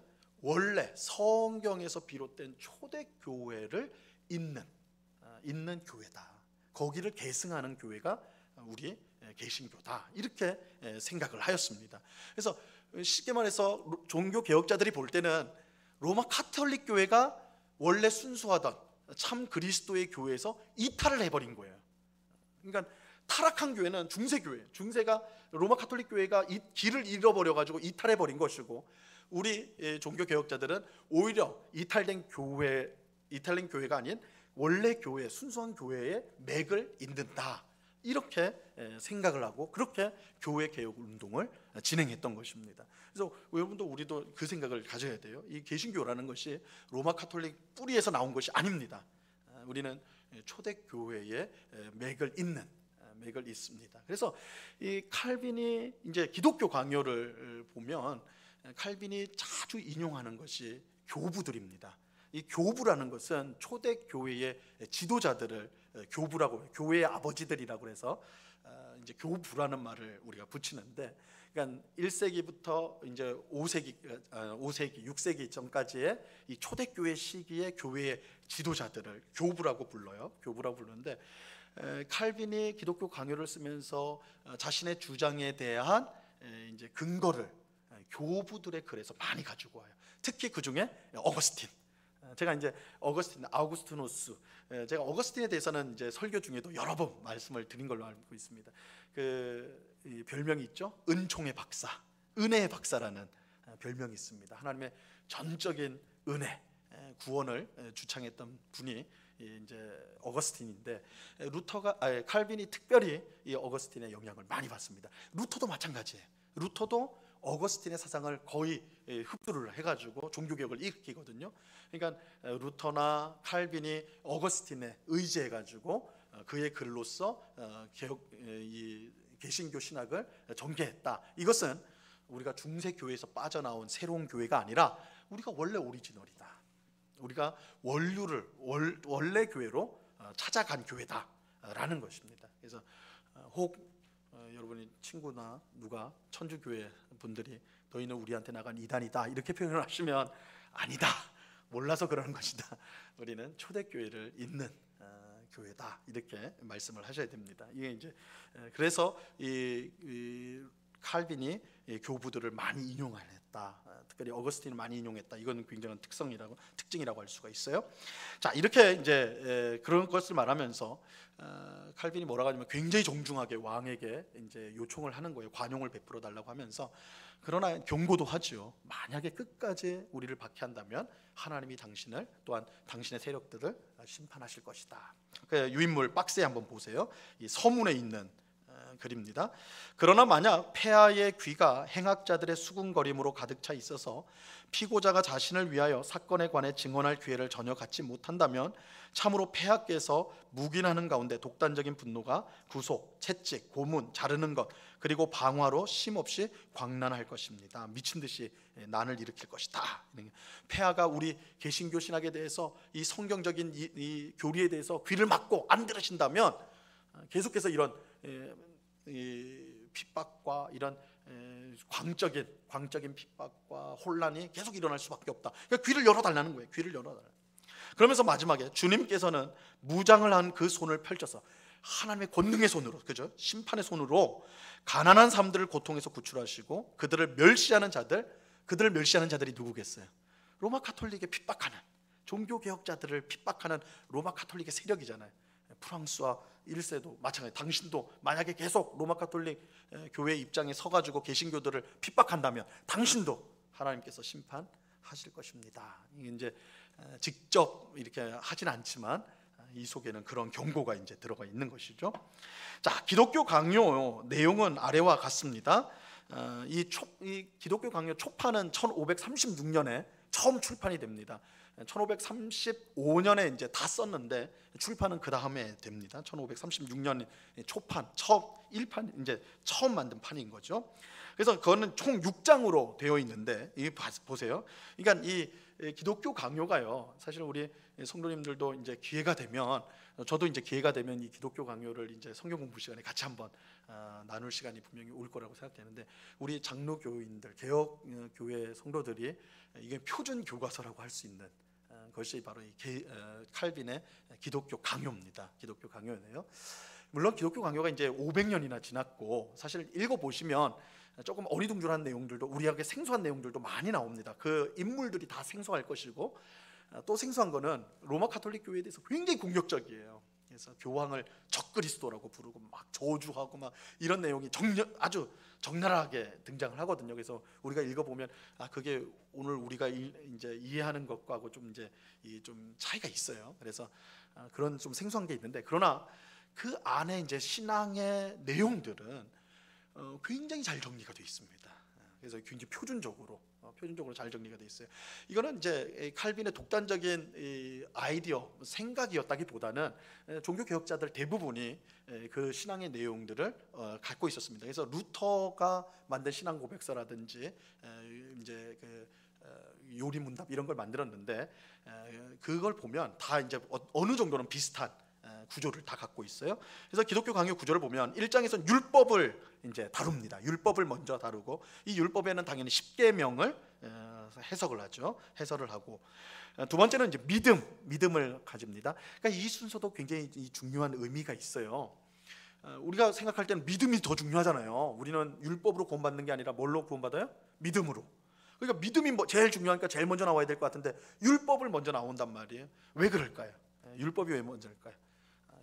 원래 성경에서 비롯된 초대교회를 잇는 교회다. 거기를 계승하는 교회가 우리 개신교다. 이렇게 생각을 하였습니다. 그래서 쉽게 말해서 종교 개혁자들이 볼 때는 로마 카톨릭 교회가 원래 순수하던 참 그리스도의 교회에서 이탈을 해버린 거예요. 그러니까 타락한 교회는 중세가 로마 카톨릭 교회가 이 길을 잃어버려 가지고 이탈해버린 것이고, 우리 종교 개혁자들은 오히려 이탈된 교회가 아닌 원래 교회, 순수한 교회의 맥을 잇는다, 이렇게 생각을 하고 그렇게 교회 개혁 운동을 진행했던 것입니다. 그래서 여러분도 우리도 그 생각을 가져야 돼요. 이 개신교라는 것이 로마 카톨릭 뿌리에서 나온 것이 아닙니다. 우리는 초대교회의 맥을 잇습니다. 그래서 이 칼빈이 이제 기독교 강요를 보면 칼빈이 자주 인용하는 것이 교부들입니다. 이 교부라는 것은 초대교회의 지도자들을 교부라고 해요. 교회의 아버지들이라고 해서 이제 교부라는 말을 우리가 붙이는데, 그러니까 1세기부터 이제 5세기, 6세기 전까지의 이 초대교회 시기의 교회의 지도자들을 교부라고 불러요. 교부라고 부르는데, 칼빈이 기독교 강요를 쓰면서 자신의 주장에 대한 이제 근거를 교부들의 글에서 많이 가지고 와요. 특히 그 중에 어거스틴. 제가 이제 아우구스티누스, 제가 어거스틴에 대해서는 이제 설교 중에도 여러 번 말씀을 드린 걸로 알고 있습니다. 이 별명이 있죠. 은총의 박사, 은혜의 박사라는 별명이 있습니다. 하나님의 전적인 은혜, 구원을 주창했던 분이 이제 어거스틴인데, 칼빈이 특별히 이 어거스틴의 영향을 많이 받습니다. 루터도 마찬가지예요. 루터도 어거스틴의 사상을 거의 흡수를 해가지고 종교개혁을 일으키거든요. 그러니까 루터나 칼빈이 어거스틴에 의지해가지고 그의 글로써 이 개신교 신학을 전개했다. 이것은 우리가 중세 교회에서 빠져나온 새로운 교회가 아니라 우리가 원래 오리지널이다. 우리가 원래 교회로 찾아간 교회다라는 것입니다. 그래서 혹 여러분이 친구나 누가 천주교회 분들이 너희는 우리한테 나간 이단이다 이렇게 표현을 하시면 아니다, 몰라서 그러는 것이다, 우리는 초대교회를 잇는 교회다, 이렇게 말씀을 하셔야 됩니다. 이게 이제 그래서 이 칼빈이 교부들을 많이 인용을 했다, 특별히 어거스틴을 많이 인용했다. 이건 굉장한 특징이라고 할 수가 있어요. 자, 이렇게 이제 그런 것을 말하면서 칼빈이 뭐라고 하냐면 굉장히 정중하게 왕에게 이제 요청을 하는 거예요. 관용을 베풀어 달라고 하면서, 그러나 경고도 하죠. 만약에 끝까지 우리를 박해한다면 하나님이 당신을, 또한 당신의 세력들을 심판하실 것이다. 그 유인물 박스에 한번 보세요. 이 서문에 있는 글입니다. 그러나 만약 폐하의 귀가 행악자들의 수군거림으로 가득 차 있어서 피고자가 자신을 위하여 사건에 관해 증언할 기회를 전혀 갖지 못한다면 참으로 폐하께서 묵인하는 가운데 독단적인 분노가 구속, 채찍, 고문, 자르는 것, 그리고 방화로 쉼없이 광란할 것입니다. 미친 듯이 난을 일으킬 것이다. 폐하가 우리 개신교 신학에 대해서 이 성경적인 이 교리에 대해서 귀를 막고 안 들으신다면 계속해서 이런 핍박과 이런 광적인 핍박과 혼란이 계속 일어날 수밖에 없다. 그러니까 귀를 열어달라는 거예요. 귀를 열어달라. 그러면서 마지막에 주님께서는 무장을 한 그 손을 펼쳐서 하나님의 권능의 손으로, 그죠? 심판의 손으로 가난한 사람들을 고통에서 구출하시고 그들을 멸시하는 자들이 누구겠어요? 로마 카톨릭에 핍박하는, 종교 개혁자들을 핍박하는 로마 카톨릭의 세력이잖아요. 프랑스와 1세도 마찬가지. 당신도 만약에 계속 로마 카톨릭 교회 입장에 서가지고 개신교들을 핍박한다면 당신도 하나님께서 심판하실 것입니다. 이게 이제 직접 이렇게 하진 않지만 이 속에는 그런 경고가 이제 들어가 있는 것이죠. 자, 기독교 강요 내용은 아래와 같습니다. 이 기독교 강요 초판은 1536년에 처음 출판이 됩니다. 1535년에 이제 다 썼는데 출판은 그 다음에 됩니다. 1536년 초판, 이제 처음 만든 판인 거죠. 그래서 그거는 총 6장으로 되어 있는데 이 보세요. 그러니까 이 기독교 강요가요, 사실 우리 성도님들도 이제 기회가 되면, 저도 이제 기회가 되면 이 기독교 강요를 이제 성경 공부 시간에 같이 한번 나눌 시간이 분명히 올 거라고 생각되는데, 우리 장로 교인들, 개혁 교회 성도들이 이게 표준 교과서라고 할 수 있는 것이 바로 이 칼빈의 기독교 강요입니다. 기독교 강요네요. 물론 기독교 강요가 이제 500년이나 지났고, 사실 읽어보시면 조금 어리둥절한 내용들도, 우리에게 생소한 내용들도 많이 나옵니다. 그 인물들이 다 생소할 것이고, 또 생소한 거는 로마 가톨릭 교회에 대해서 굉장히 공격적이에요. 그래서 교황을 적그리스도라고 부르고 막 저주하고 막 이런 내용이 아주 적나라하게 등장을 하거든요. 그래서 우리가 읽어보면 그게 오늘 우리가 이제 이해하는 것과고 좀 이제 좀 차이가 있어요. 그래서 그런 좀 생소한 게 있는데, 그러나 그 안에 이제 신앙의 내용들은 굉장히 잘 정리가 되어 있습니다. 그래서 굉장히 표준적으로 잘 정리가 되어 있어요. 이거는 이제 칼빈의 독단적인 아이디어, 생각이었다기보다는 종교 개혁자들 대부분이 그 신앙의 내용들을 갖고 있었습니다. 그래서 루터가 만든 신앙 고백서라든지 이제 그 요리문답 이런 걸 만들었는데, 그걸 보면 다 이제 어느 정도는 비슷한 구조를 다 갖고 있어요. 그래서 기독교 강요 구조를 보면 1장에서는 율법을 이제 다룹니다. 율법을 먼저 다루고, 이 율법에는 당연히 10계명을 해석을 하죠. 해설을 하고, 두 번째는 이제 믿음을 가집니다. 그러니까 이 순서도 굉장히 중요한 의미가 있어요. 우리가 생각할 때는 믿음이 더 중요하잖아요. 우리는 율법으로 구원받는 게 아니라 뭘로 구원받아요? 믿음으로. 그러니까 믿음이 제일 중요하니까 제일 먼저 나와야 될 것 같은데, 율법을 먼저 나온단 말이에요. 왜 그럴까요? 율법이 왜 먼저일까요?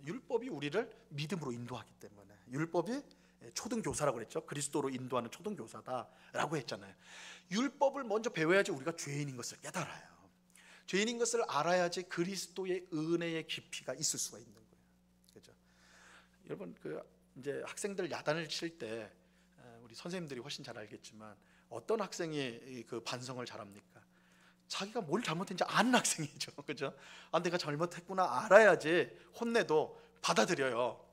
율법이 우리를 믿음으로 인도하기 때문에. 율법이 초등교사라고 그랬죠. 그리스도로 인도하는 초등교사다라고 했잖아요. 율법을 먼저 배워야지 우리가 죄인인 것을 깨달아요. 죄인인 것을 알아야지 그리스도의 은혜의 깊이가 있을 수가 있는 거예요. 그렇죠? 여러분, 그 이제 학생들 야단을 칠 때 우리 선생님들이 훨씬 잘 알겠지만, 어떤 학생이 그 반성을 잘합니까? 자기가 뭘 잘못했는지 아는 학생이죠. 그죠? 내가 잘못했구나 알아야지 혼내도 받아들여요.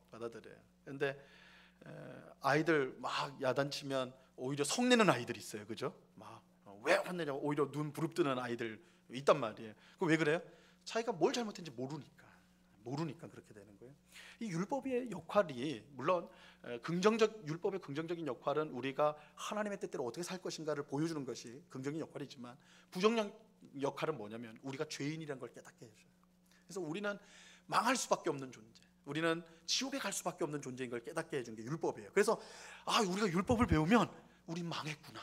근데 아이들 막 야단치면 오히려 성내는 아이들이 있어요. 그죠? 막 왜 혼내냐고 오히려 눈 부릅뜨는 아이들 있단 말이에요. 그 왜 그래요? 자기가 뭘 잘못했는지 모르니까 그렇게 되는 거예요. 이 율법의 역할이, 물론 율법의 긍정적인 역할은 우리가 하나님의 뜻대로 어떻게 살 것인가를 보여주는 것이 긍정적인 역할이지만, 부정적 역할은 뭐냐면 우리가 죄인이라는 걸 깨닫게 해줘요. 그래서 우리는 망할 수밖에 없는 존재, 우리는 지옥에 갈 수밖에 없는 존재인 걸 깨닫게 해준 게 율법이에요. 그래서 우리가 율법을 배우면 우린 망했구나,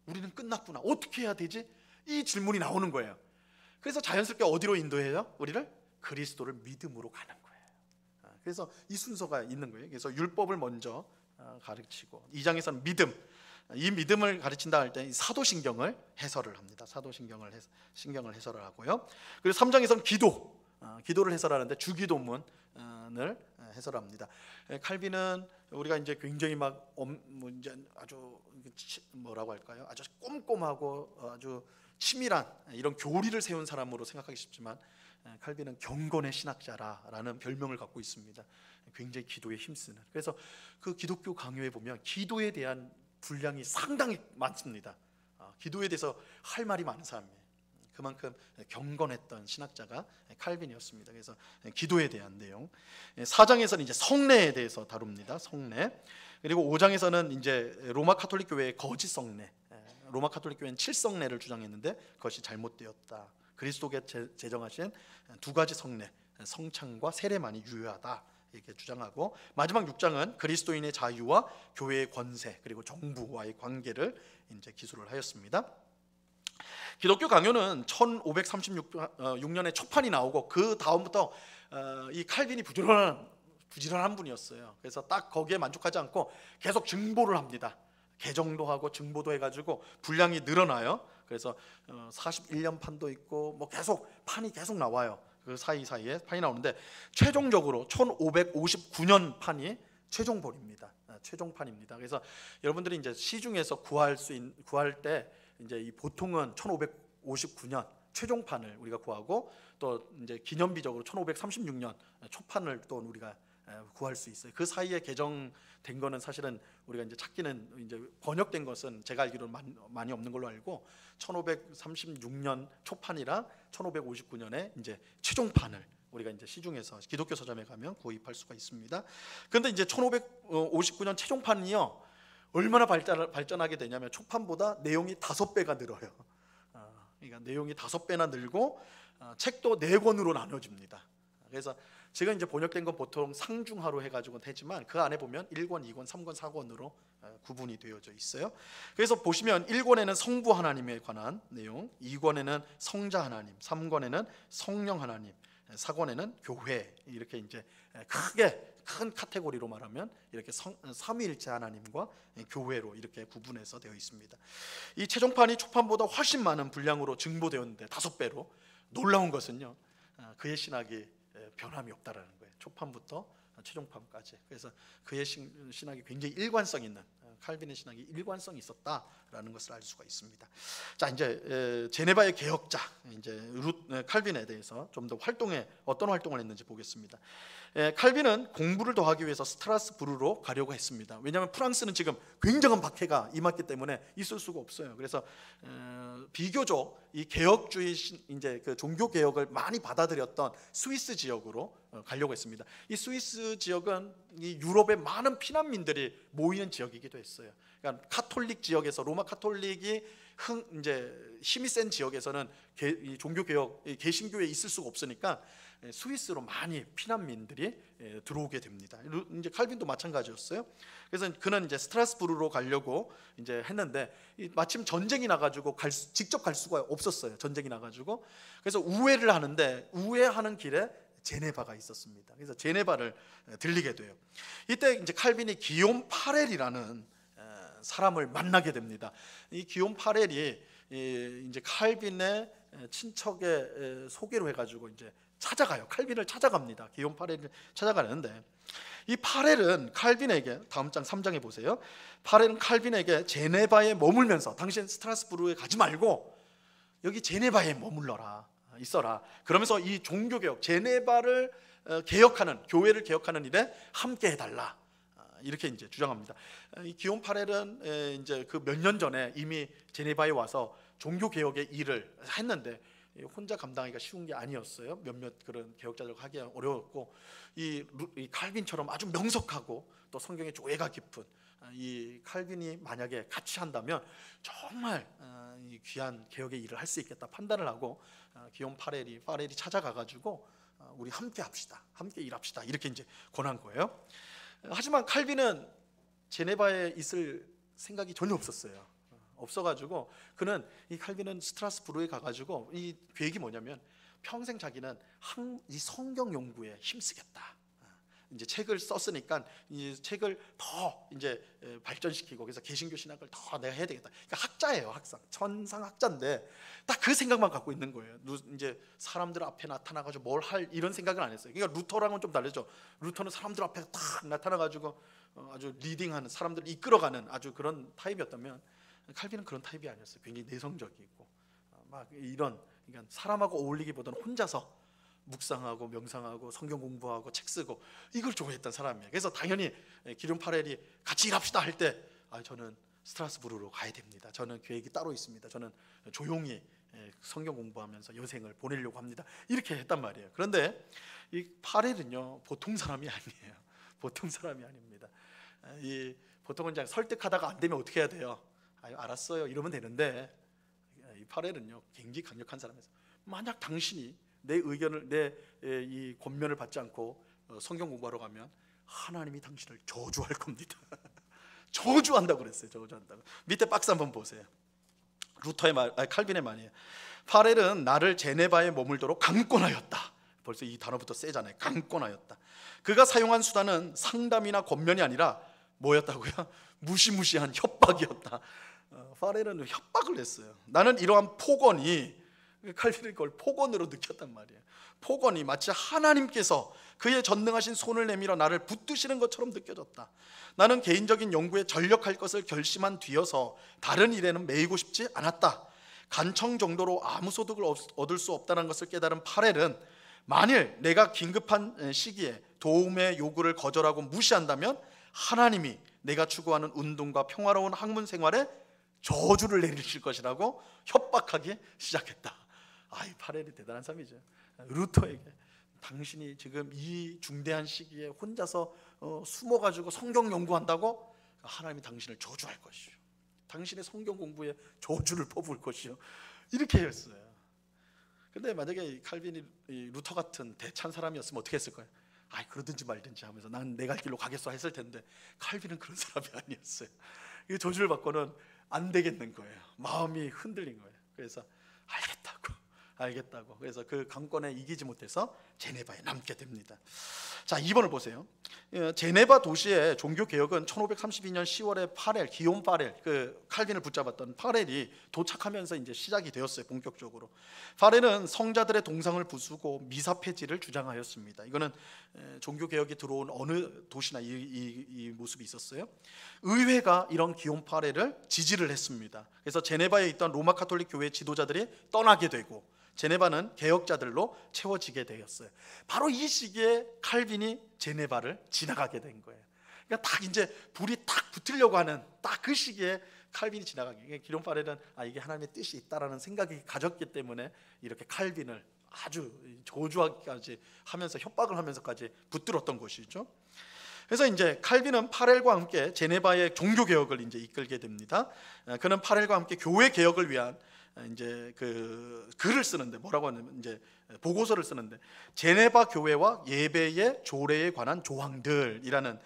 우리는 끝났구나, 어떻게 해야 되지? 이 질문이 나오는 거예요. 그래서 자연스럽게 어디로 인도해요? 우리를 그리스도를 믿음으로 가는 거예요. 그래서 이 순서가 있는 거예요. 그래서 율법을 먼저 가르치고, 2장에서는 이 믿음을 가르친다 할 때 사도신경을 해설을 합니다. 사도신경을 해설을 하고요. 그리고 3장에서는 기도를 해설하는데 주기도문을 해설합니다. 칼빈은 우리가 이제 굉장히 이제 아주 뭐라고 할까요? 아주 꼼꼼하고 아주 치밀한 이런 교리를 세운 사람으로 생각하기 쉽지만, 칼빈은 경건의 신학자라는 별명을 갖고 있습니다. 굉장히 기도에 힘쓰는. 그래서 그 기독교 강요에 보면 기도에 대한 분량이 상당히 많습니다. 기도에 대해서 할 말이 많은 사람이에요. 그만큼 경건했던 신학자가 칼빈이었습니다. 그래서 기도에 대한 내용. 4장에서는 이제 성례에 대해서 다룹니다. 성례. 그리고 5장에서는 이제 로마 가톨릭 교회의 거짓 성례. 로마 가톨릭 교회는 7성례를 주장했는데 그것이 잘못되었다. 그리스도께 제정하신 두 가지 성례, 성찬과 세례만이 유효하다 이렇게 주장하고, 마지막 6장은 그리스도인의 자유와 교회의 권세 그리고 정부와의 관계를 이제 기술을 하였습니다. 기독교 강요는 1536년에 초판이 나오고, 그 다음부터 이 칼빈이 부지런한 분이었어요. 그래서 딱 거기에 만족하지 않고 계속 증보를 합니다. 개정도 하고 증보도 해가지고 분량이 늘어나요. 그래서 41년 판도 있고 계속 판이 계속 나와요. 그 사이사이에 판이 나오는데, 최종적으로 1559년 판이 최종본입니다. 최종판입니다. 그래서 여러분들이 이제 시중에서 구할 때 이제 보통은 1559년 최종판을 우리가 구하고, 또 이제 기념비적으로 1536년 초판을 또 우리가 구할 수 있어요. 그 사이에 개정된 거는 사실은 우리가 이제 찾기는 이제 번역된 것은 제가 알기로는 많이 없는 걸로 알고 1536년 초판이랑 1559년에 이제 최종판을 우리가 이제 시중에서 기독교 서점에 가면 구입할 수가 있습니다. 그런데 이제 1559년 최종판이요 얼마나 발전하게 되냐면 초판보다 내용이 5배가 늘어요. 그러니까 내용이 5배나 늘고 책도 4권으로 나눠집니다. 그래서 지금 이제 번역된 건 보통 상중하로 해가지고 되지만 그 안에 보면 1권, 2권, 3권, 4권으로 구분이 되어져 있어요. 그래서 보시면 1권에는 성부 하나님에 관한 내용, 2권에는 성자 하나님, 3권에는 성령 하나님, 4권에는 교회, 이렇게 이제 크게 큰 카테고리로 말하면 이렇게 삼위일체 하나님과 교회로 이렇게 구분해서 되어 있습니다. 이 최종판이 초판보다 훨씬 많은 분량으로 증보되었는데 5배로 놀라운 것은요 그의 신학이 변함이 없다라는 거예요. 초판부터 최종판까지. 그래서 그의 신학이 굉장히 일관성 있는, 칼빈의 신학이 일관성이 있었다라는 것을 알 수가 있습니다. 자, 이제 제네바의 개혁자 이제 칼빈에 대해서 좀 더 어떤 활동을 했는지 보겠습니다. 칼빈은 공부를 더 하기 위해서 스트라스부르로 가려고 했습니다. 왜냐하면 프랑스는 지금 굉장한 박해가 임했기 때문에 있을 수가 없어요. 그래서 비교적 이 개혁주의 이제 그 종교 개혁을 많이 받아들였던 스위스 지역으로 가려고 했습니다. 이 스위스 지역은 이 유럽의 많은 피난민들이 모이는 지역이기도 했어요. 그러니까 카톨릭 지역에서 로마 카톨릭이 이제 힘이 센 지역에서는 이 종교 개혁, 개신교에 있을 수가 없으니까 스위스로 많이 피난민들이 들어오게 됩니다. 이제 칼빈도 마찬가지였어요. 그래서 그는 이제 스트라스부르로 가려고 이제 했는데 마침 전쟁이 나가지고 직접 갈 수가 없었어요. 전쟁이 나가지고 그래서 우회하는 길에 제네바가 있었습니다. 그래서 제네바를 들리게 돼요. 이때 이제 칼빈이 기욤 파렐이라는 사람을 만나게 됩니다. 이 기욤 파렐이 이제 칼빈의 친척의 소개로 해가지고 이제 찾아가요. 칼빈을 찾아갑니다. 기욤 파렐을 찾아가는데 이 파렐은 칼빈에게 다음 장 3장에 보세요. 파렐은 칼빈에게 제네바에 머물면서 당신 스트라스부르에 가지 말고 여기 제네바에 머물러라 있어라. 그러면서 이 종교개혁 제네바를 개혁하는 교회를 개혁하는 일에 함께 해달라. 이렇게 이제 주장합니다. 이 기욤 파렐은 이제 그 몇 년 전에 이미 제네바에 와서 종교 개혁의 일을 했는데 혼자 감당하기가 쉬운 게 아니었어요. 몇몇 그런 개혁자들과 하기가 어려웠고 이 칼빈처럼 아주 명석하고 또 성경의 조예가 깊은 이 칼빈이 만약에 같이 한다면 정말 이 귀한 개혁의 일을 할 수 있겠다 판단을 하고 기욤 파렐이 찾아가가지고 우리 함께 합시다, 함께 일합시다 이렇게 이제 권한 거예요. 하지만 칼빈은 제네바에 있을 생각이 전혀 없어가지고 그는 이 칼빈은 스트라스부르에 가가지고 이 계획이 뭐냐면 평생 자기는 이 성경 연구에 힘쓰겠다. 이제 책을 썼으니까 이 책을 더 이제 발전시키고 그래서 개신교 신학을 더 내가 해야 되겠다. 그러니까 학자예요, 천상학자인데 딱 그 생각만 갖고 있는 거예요. 이제 사람들 앞에 나타나가지고 뭘 할 이런 생각은 안 했어요. 그러니까 루터랑은 좀 다르죠. 루터는 사람들 앞에 딱 나타나가지고 아주 리딩하는, 사람들을 이끌어가는 아주 그런 타입이었다면 칼빈은 그런 타입이 아니었어요. 굉장히 내성적이고 막 이런, 그러니까 사람하고 어울리기보다는 혼자서 묵상하고 명상하고 성경 공부하고 책 쓰고 이걸 좋아했던 사람이에요. 그래서 당연히 기욤 파렐이 같이 일합시다 할 때 저는 스트라스부르로 가야 됩니다. 저는 계획이 따로 있습니다. 저는 조용히 성경 공부하면서 여생을 보내려고 합니다. 이렇게 했단 말이에요. 그런데 이 파렐은요 보통 사람이 아니에요. 보통 사람이 아닙니다. 이 보통은 그냥 설득하다가 안 되면 어떻게 해야 돼요? 알았어요 이러면 되는데 이 파렐은요 굉장히 강력한 사람이에요. 만약 당신이 내 의견을 내 이 권면을 받지 않고 성경 공부하러 가면 하나님이 당신을 저주할 겁니다. 저주한다고 그랬어요. 저주한다고. 밑에 박스 한번 보세요. 칼빈의 말이에요. 파렐은 나를 제네바에 머물도록 강권하였다. 벌써 이 단어부터 세잖아요. 강권하였다. 그가 사용한 수단은 상담이나 권면이 아니라 뭐였다고요? 무시무시한 협박이었다. 파렐은 협박을 했어요. 나는 이러한 폭언이, 칼빈이 그걸 폭언으로 느꼈단 말이에요. 폭언이 마치 하나님께서 그의 전능하신 손을 내밀어 나를 붙드시는 것처럼 느껴졌다. 나는 개인적인 연구에 전력할 것을 결심한 뒤여서 다른 일에는 매이고 싶지 않았다. 간청 정도로 아무 소득을 얻을 수 없다는 것을 깨달은 파렐은 만일 내가 긴급한 시기에 도움의 요구를 거절하고 무시한다면 하나님이 내가 추구하는 운동과 평화로운 학문 생활에 저주를 내리실 것이라고 협박하기 시작했다. 이 파렐이 대단한 사람이죠. 루터에게 당신이 지금 이 중대한 시기에 혼자서 숨어가지고 성경 연구한다고 하나님이 당신을 저주할 것이요, 당신의 성경 공부에 저주를 퍼부을 것이요, 이렇게 했어요. 근데 만약에 칼빈이 루터 같은 대찬 사람이었으면 어떻게 했을 거예요? 그러든지 말든지 하면서 난 내 갈 길로 가겠어 했을 텐데, 칼빈은 그런 사람이 아니었어요. 이 저주를 받고는 안 되겠는 거예요. 마음이 흔들린 거예요. 그래서 알겠다고. 그래서 그 강권에 이기지 못해서 제네바에 남게 됩니다. 자, 2번을 보세요. 제네바 도시의 종교 개혁은 1532년 10월에 기욤 파렐, 그 칼빈을 붙잡았던 파렐이 도착하면서 이제 시작이 되었어요. 본격적으로. 파렐은 성자들의 동상을 부수고 미사 폐지를 주장하였습니다. 이거는 종교 개혁이 들어온 어느 도시나 이 모습이 있었어요. 의회가 이런 기욤 파렐을 지지를 했습니다. 그래서 제네바에 있던 로마 가톨릭 교회 지도자들이 떠나게 되고 제네바는 개혁자들로 채워지게 되었어요. 바로 이 시기에 칼빈이 제네바를 지나가게 된 거예요. 그러니까 딱 이제 불이 딱 붙으려고 하는 딱 그 시기에 칼빈이 지나가게. 기욤 파렐은 이게 하나님의 뜻이 있다라는 생각이 가졌기 때문에 이렇게 칼빈을 아주 저주하기까지 하면서, 협박을 하면서까지 붙들었던 것이죠. 그래서 이제 칼빈은 파렐과 함께 제네바의 종교 개혁을 이제 이끌게 됩니다. 그는 파렐과 함께 교회 개혁을 위한 이제 그 글을 쓰는데, 뭐라고 하냐면 이제 보고서를 쓰는데, 제네바 교회와 예배의 조례에 관한 조항들이라는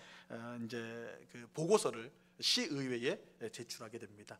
이제 그 보고서를 시의회에 제출하게 됩니다.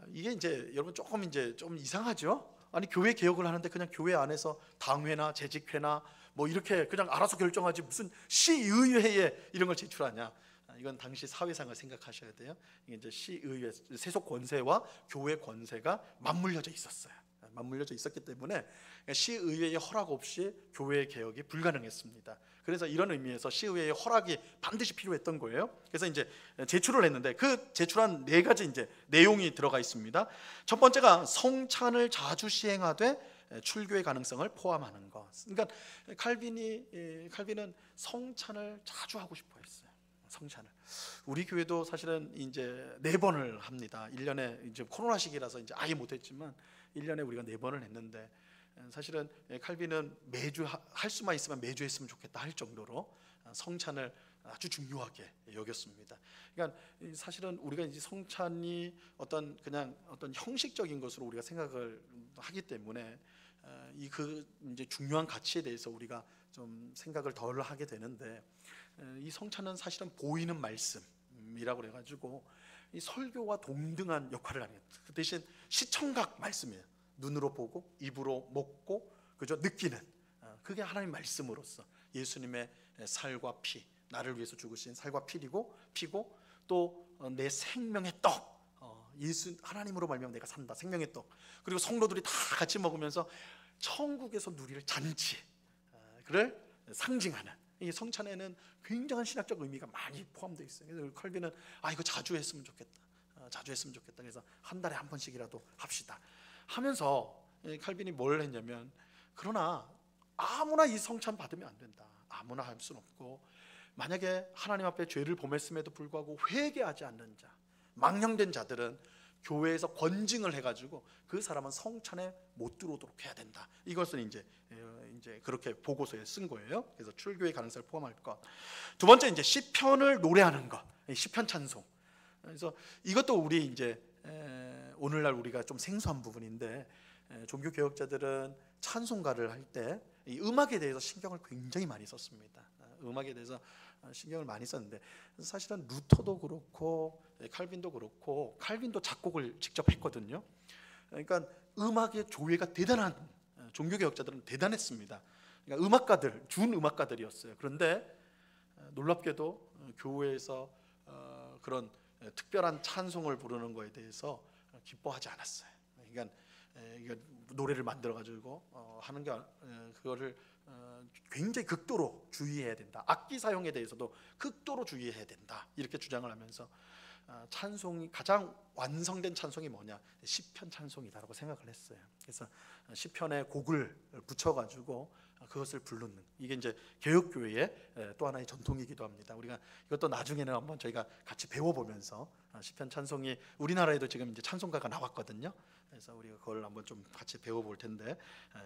이게 이제 여러분 조금 이제 좀 이상하죠? 아니, 교회 개혁을 하는데 그냥 교회 안에서 당회나 재직회나 뭐 이렇게 그냥 알아서 결정하지 무슨 시의회에 이런 걸 제출하냐? 이건 당시 사회상을 생각하셔야 돼요. 이게 이제 시의회, 세속 권세와 교회 권세가 맞물려져 있었어요. 맞물려져 있었기 때문에 시의회의 허락 없이 교회 개혁이 불가능했습니다. 그래서 이런 의미에서 시의회의 허락이 반드시 필요했던 거예요. 그래서 이제 제출을 했는데 그 제출한 4가지 이제 내용이 들어가 있습니다. 첫 번째가 성찬을 자주 시행하되 출교의 가능성을 포함하는 것. 그러니까 칼빈은 성찬을 자주 하고 싶어 했어요. 성찬을. 우리 교회도 사실은 이제 4번을 합니다. 1년에 이제 코로나 시기라서 이제 아예 못했지만 1년에 우리가 4번을 했는데, 사실은 칼빈은 매주 할 수만 있으면 매주 했으면 좋겠다 할 정도로 성찬을 아주 중요하게 여겼습니다. 그러니까 사실은 우리가 이제 성찬이 어떤 형식적인 것으로 우리가 생각을 하기 때문에 그 이제 중요한 가치에 대해서 우리가 좀 생각을 덜 하게 되는데, 이 성찬은 사실은 보이는 말씀이라고 그래가지고 이 설교와 동등한 역할을 하는, 그 대신 시청각 말씀이에요. 눈으로 보고 입으로 먹고 그죠, 느끼는, 그게 하나님 말씀으로서 예수님의 살과 피, 나를 위해서 죽으신 살과 피고 또 내 생명의 떡, 예수 하나님으로 말미암아 내가 산다, 생명의 떡, 그리고 성도들이 다 같이 먹으면서 천국에서 누릴 잔치, 그를 상징하는 이 성찬에는 굉장한 신학적 의미가 많이 포함되어 있어요. 그래서 칼빈은 이거 자주 했으면 좋겠다, 그래서 한 달에 한 번씩이라도 합시다 하면서, 칼빈이 뭘 했냐면, 그러나 아무나 이 성찬 받으면 안 된다. 아무나 할 수는 없고, 만약에 하나님 앞에 죄를 범했음에도 불구하고 회개하지 않는 자, 망령된 자들은 교회에서 권징을 해가지고 그 사람은 성찬에 못 들어오도록 해야 된다. 이것을 이제 그렇게 보고서에 쓴 거예요. 그래서 출교의 가능성을 포함할 것. 두 번째, 이제 시편을 노래하는 것, 시편 찬송. 그래서 이것도 우리 이제 오늘날 우리가 좀 생소한 부분인데, 종교 개혁자들은 찬송가를 할 때 이 음악에 대해서 신경을 굉장히 많이 썼습니다. 음악에 대해서 신경을 많이 썼는데, 사실은 루터도 그렇고 칼빈도 그렇고, 칼빈도 작곡을 직접 했거든요. 그러니까 음악의 조예가 대단한 종교 개혁자들은 대단했습니다. 그러니까 음악가들, 준 음악가들이었어요. 그런데 놀랍게도 교회에서 그런 특별한 찬송을 부르는 거에 대해서 기뻐하지 않았어요. 그러니까 노래를 만들어 가지고 하는 게, 그거를 굉장히 극도로 주의해야 된다. 악기 사용에 대해서도 극도로 주의해야 된다. 이렇게 주장을 하면서 찬송이 가장 완성된 찬송이 뭐냐? 시편 찬송이다라고 생각을 했어요. 그래서 시편에 곡을 붙여 가지고 그것을 불러넣는, 이게 이제 개혁교회의 또 하나의 전통이기도 합니다. 우리가 이것도 나중에는 한번 저희가 같이 배워보면서 시편 찬송이 우리나라에도 지금 이제 찬송가가 나왔거든요. 그래서 우리가 그걸 한번 좀 같이 배워볼 텐데,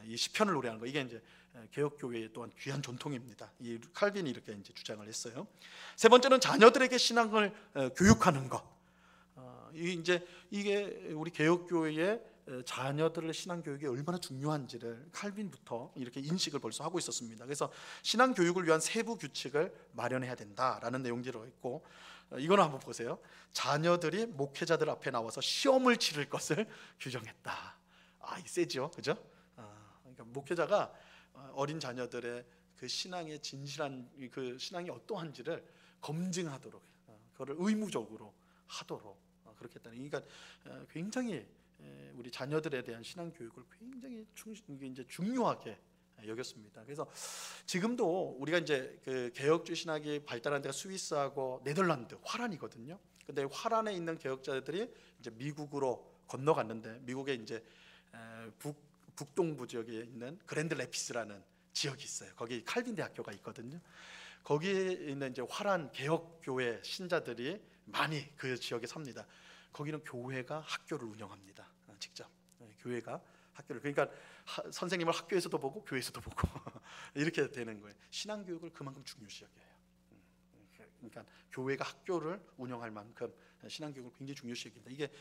이 시편을 노래하는 거, 이게 이제 개혁교회의 또한 귀한 전통입니다. 이 칼빈이 이렇게 이제 주장을 했어요. 세 번째는 자녀들에게 신앙을 교육하는 것. 이게 우리 개혁교회의 자녀들의 신앙 교육이 얼마나 중요한지를 칼빈부터 이렇게 인식을 벌써 하고 있었습니다. 그래서 신앙 교육을 위한 세부 규칙을 마련해야 된다라는 내용들로 있고, 이거는 한번 보세요. 자녀들이 목회자들 앞에 나와서 시험을 치를 것을 규정했다. 이 세죠, 그죠? 그러니까 목회자가 어린 자녀들의 그 신앙의 진실한 그 신앙이 어떠한지를 검증하도록, 그거를 의무적으로 하도록 그렇게 했다는. 그러니까 굉장히 우리 자녀들에 대한 신앙 교육을 굉장히 이제 중요하게 여겼습니다. 그래서 지금도 우리가 이제 그 개혁주의 신학이 발달한 데가 스위스하고 네덜란드, 화란이거든요. 근데 화란에 있는 개혁자들이 이제 미국으로 건너갔는데, 미국의 이제 북동부 지역에 있는 그랜드 레피스라는 지역이 있어요. 거기 칼빈 대학교가 있거든요. 거기에 있는 이제 화란 개혁교회 신자들이 많이 그 지역에 삽니다. 거기는 교회가 학교를 운영합니다. 직접 교회가 학교를, 그러니까 선생님을 학교에서도 보고 교회에서도 보고 이렇게 되는 거예요. 신앙 교육을 그만큼 중요시 여겨요. 그러니까 교회가 학교를 운영할 만큼 신앙 교육을 굉장히 중요시 여긴다. 이게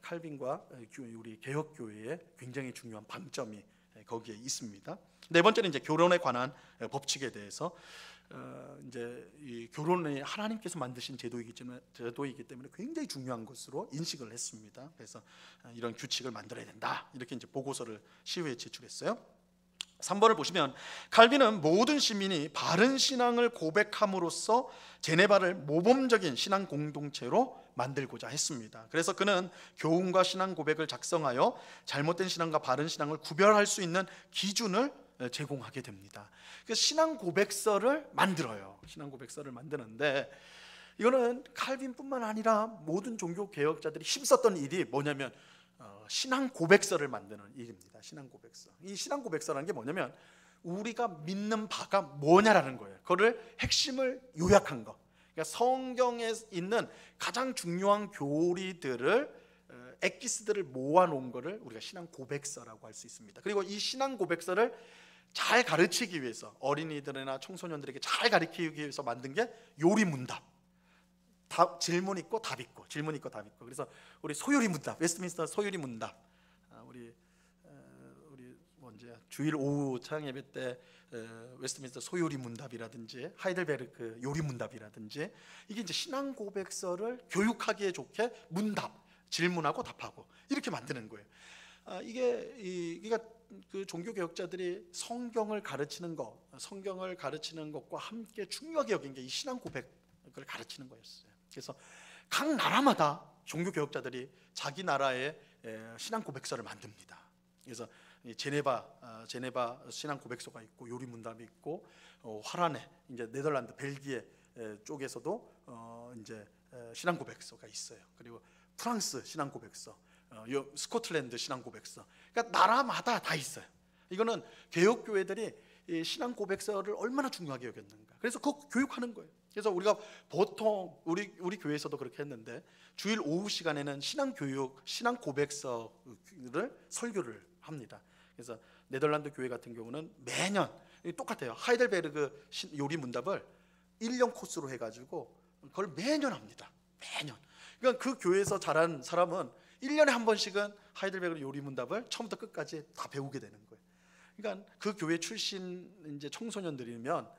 칼빈과 우리 개혁 교회의 굉장히 중요한 방점이 거기에 있습니다. 네 번째는 이제 결혼에 관한 법칙에 대해서, 이제 이 결혼이 하나님께서 만드신 제도이기 때문에 굉장히 중요한 것으로 인식을 했습니다. 그래서 이런 규칙을 만들어야 된다, 이렇게 이제 보고서를 시의회에 제출했어요. 3번을 보시면 칼빈은 모든 시민이 바른 신앙을 고백함으로써 제네바를 모범적인 신앙 공동체로 만들고자 했습니다. 그래서 그는 교훈과 신앙 고백을 작성하여 잘못된 신앙과 바른 신앙을 구별할 수 있는 기준을 제공하게 됩니다. 그래서 신앙 고백서를 만들어요. 신앙 고백서를 만드는데, 이거는 칼빈뿐만 아니라 모든 종교 개혁자들이 힘썼던 일이 뭐냐면 신앙 고백서를 만드는 일입니다. 신앙 고백서. 이 신앙 고백서라는 게 뭐냐면 우리가 믿는 바가 뭐냐라는 거예요. 그거를 핵심을 요약한 거. 그러니까 성경에 있는 가장 중요한 교리들을, 엑기스들을 모아놓은 거를 우리가 신앙 고백서라고 할 수 있습니다. 그리고 이 신앙 고백서를 잘 가르치기 위해서, 어린이들이나 청소년들에게 잘 가르치기 위해서 만든 게 요리문답. 질문 있고 답 있고, 질문 있고 답 있고. 그래서 우리 소요리 문답, 웨스트민스터 소요리 문답, 우리 주일 오후 창예배 때 웨스트민스터 소요리 문답이라든지 하이델베르크 요리 문답이라든지, 이게 이제 신앙 고백서를 교육하기에 좋게 문답, 질문하고 답하고 이렇게 만드는 거예요. 이게 그 종교 개혁자들이 성경을 가르치는 것과 함께 중요하게 여긴 게 이 신앙 고백을 가르치는 거였어요. 그래서 각 나라마다 종교 개혁자들이 자기 나라의 신앙 고백서를 만듭니다. 그래서 제네바 신앙 고백서가 있고, 요리 문답이 있고, 화란에 이제 네덜란드, 벨기에 쪽에서도 이제 신앙 고백서가 있어요. 그리고 프랑스 신앙 고백서, 스코틀랜드 신앙 고백서. 그러니까 나라마다 다 있어요. 이거는 개혁 교회들이 신앙 고백서를 얼마나 중요하게 여겼는가. 그래서 그거 교육하는 거예요. 그래서 우리가 보통 우리 교회에서도 그렇게 했는데, 주일 오후 시간에는 신앙 교육, 신앙 고백서를 설교를 합니다. 그래서 네덜란드 교회 같은 경우는 매년 똑같아요. 하이델베르그 요리 문답을 1년 코스로 해가지고 그걸 매년 합니다. 매년. 그러니까 그 교회에서 자란 사람은 1년에 한 번씩은 하이델베르그 요리 문답을 처음부터 끝까지 다 배우게 되는 거예요. 그러니까 그 교회 출신 이제 청소년들이면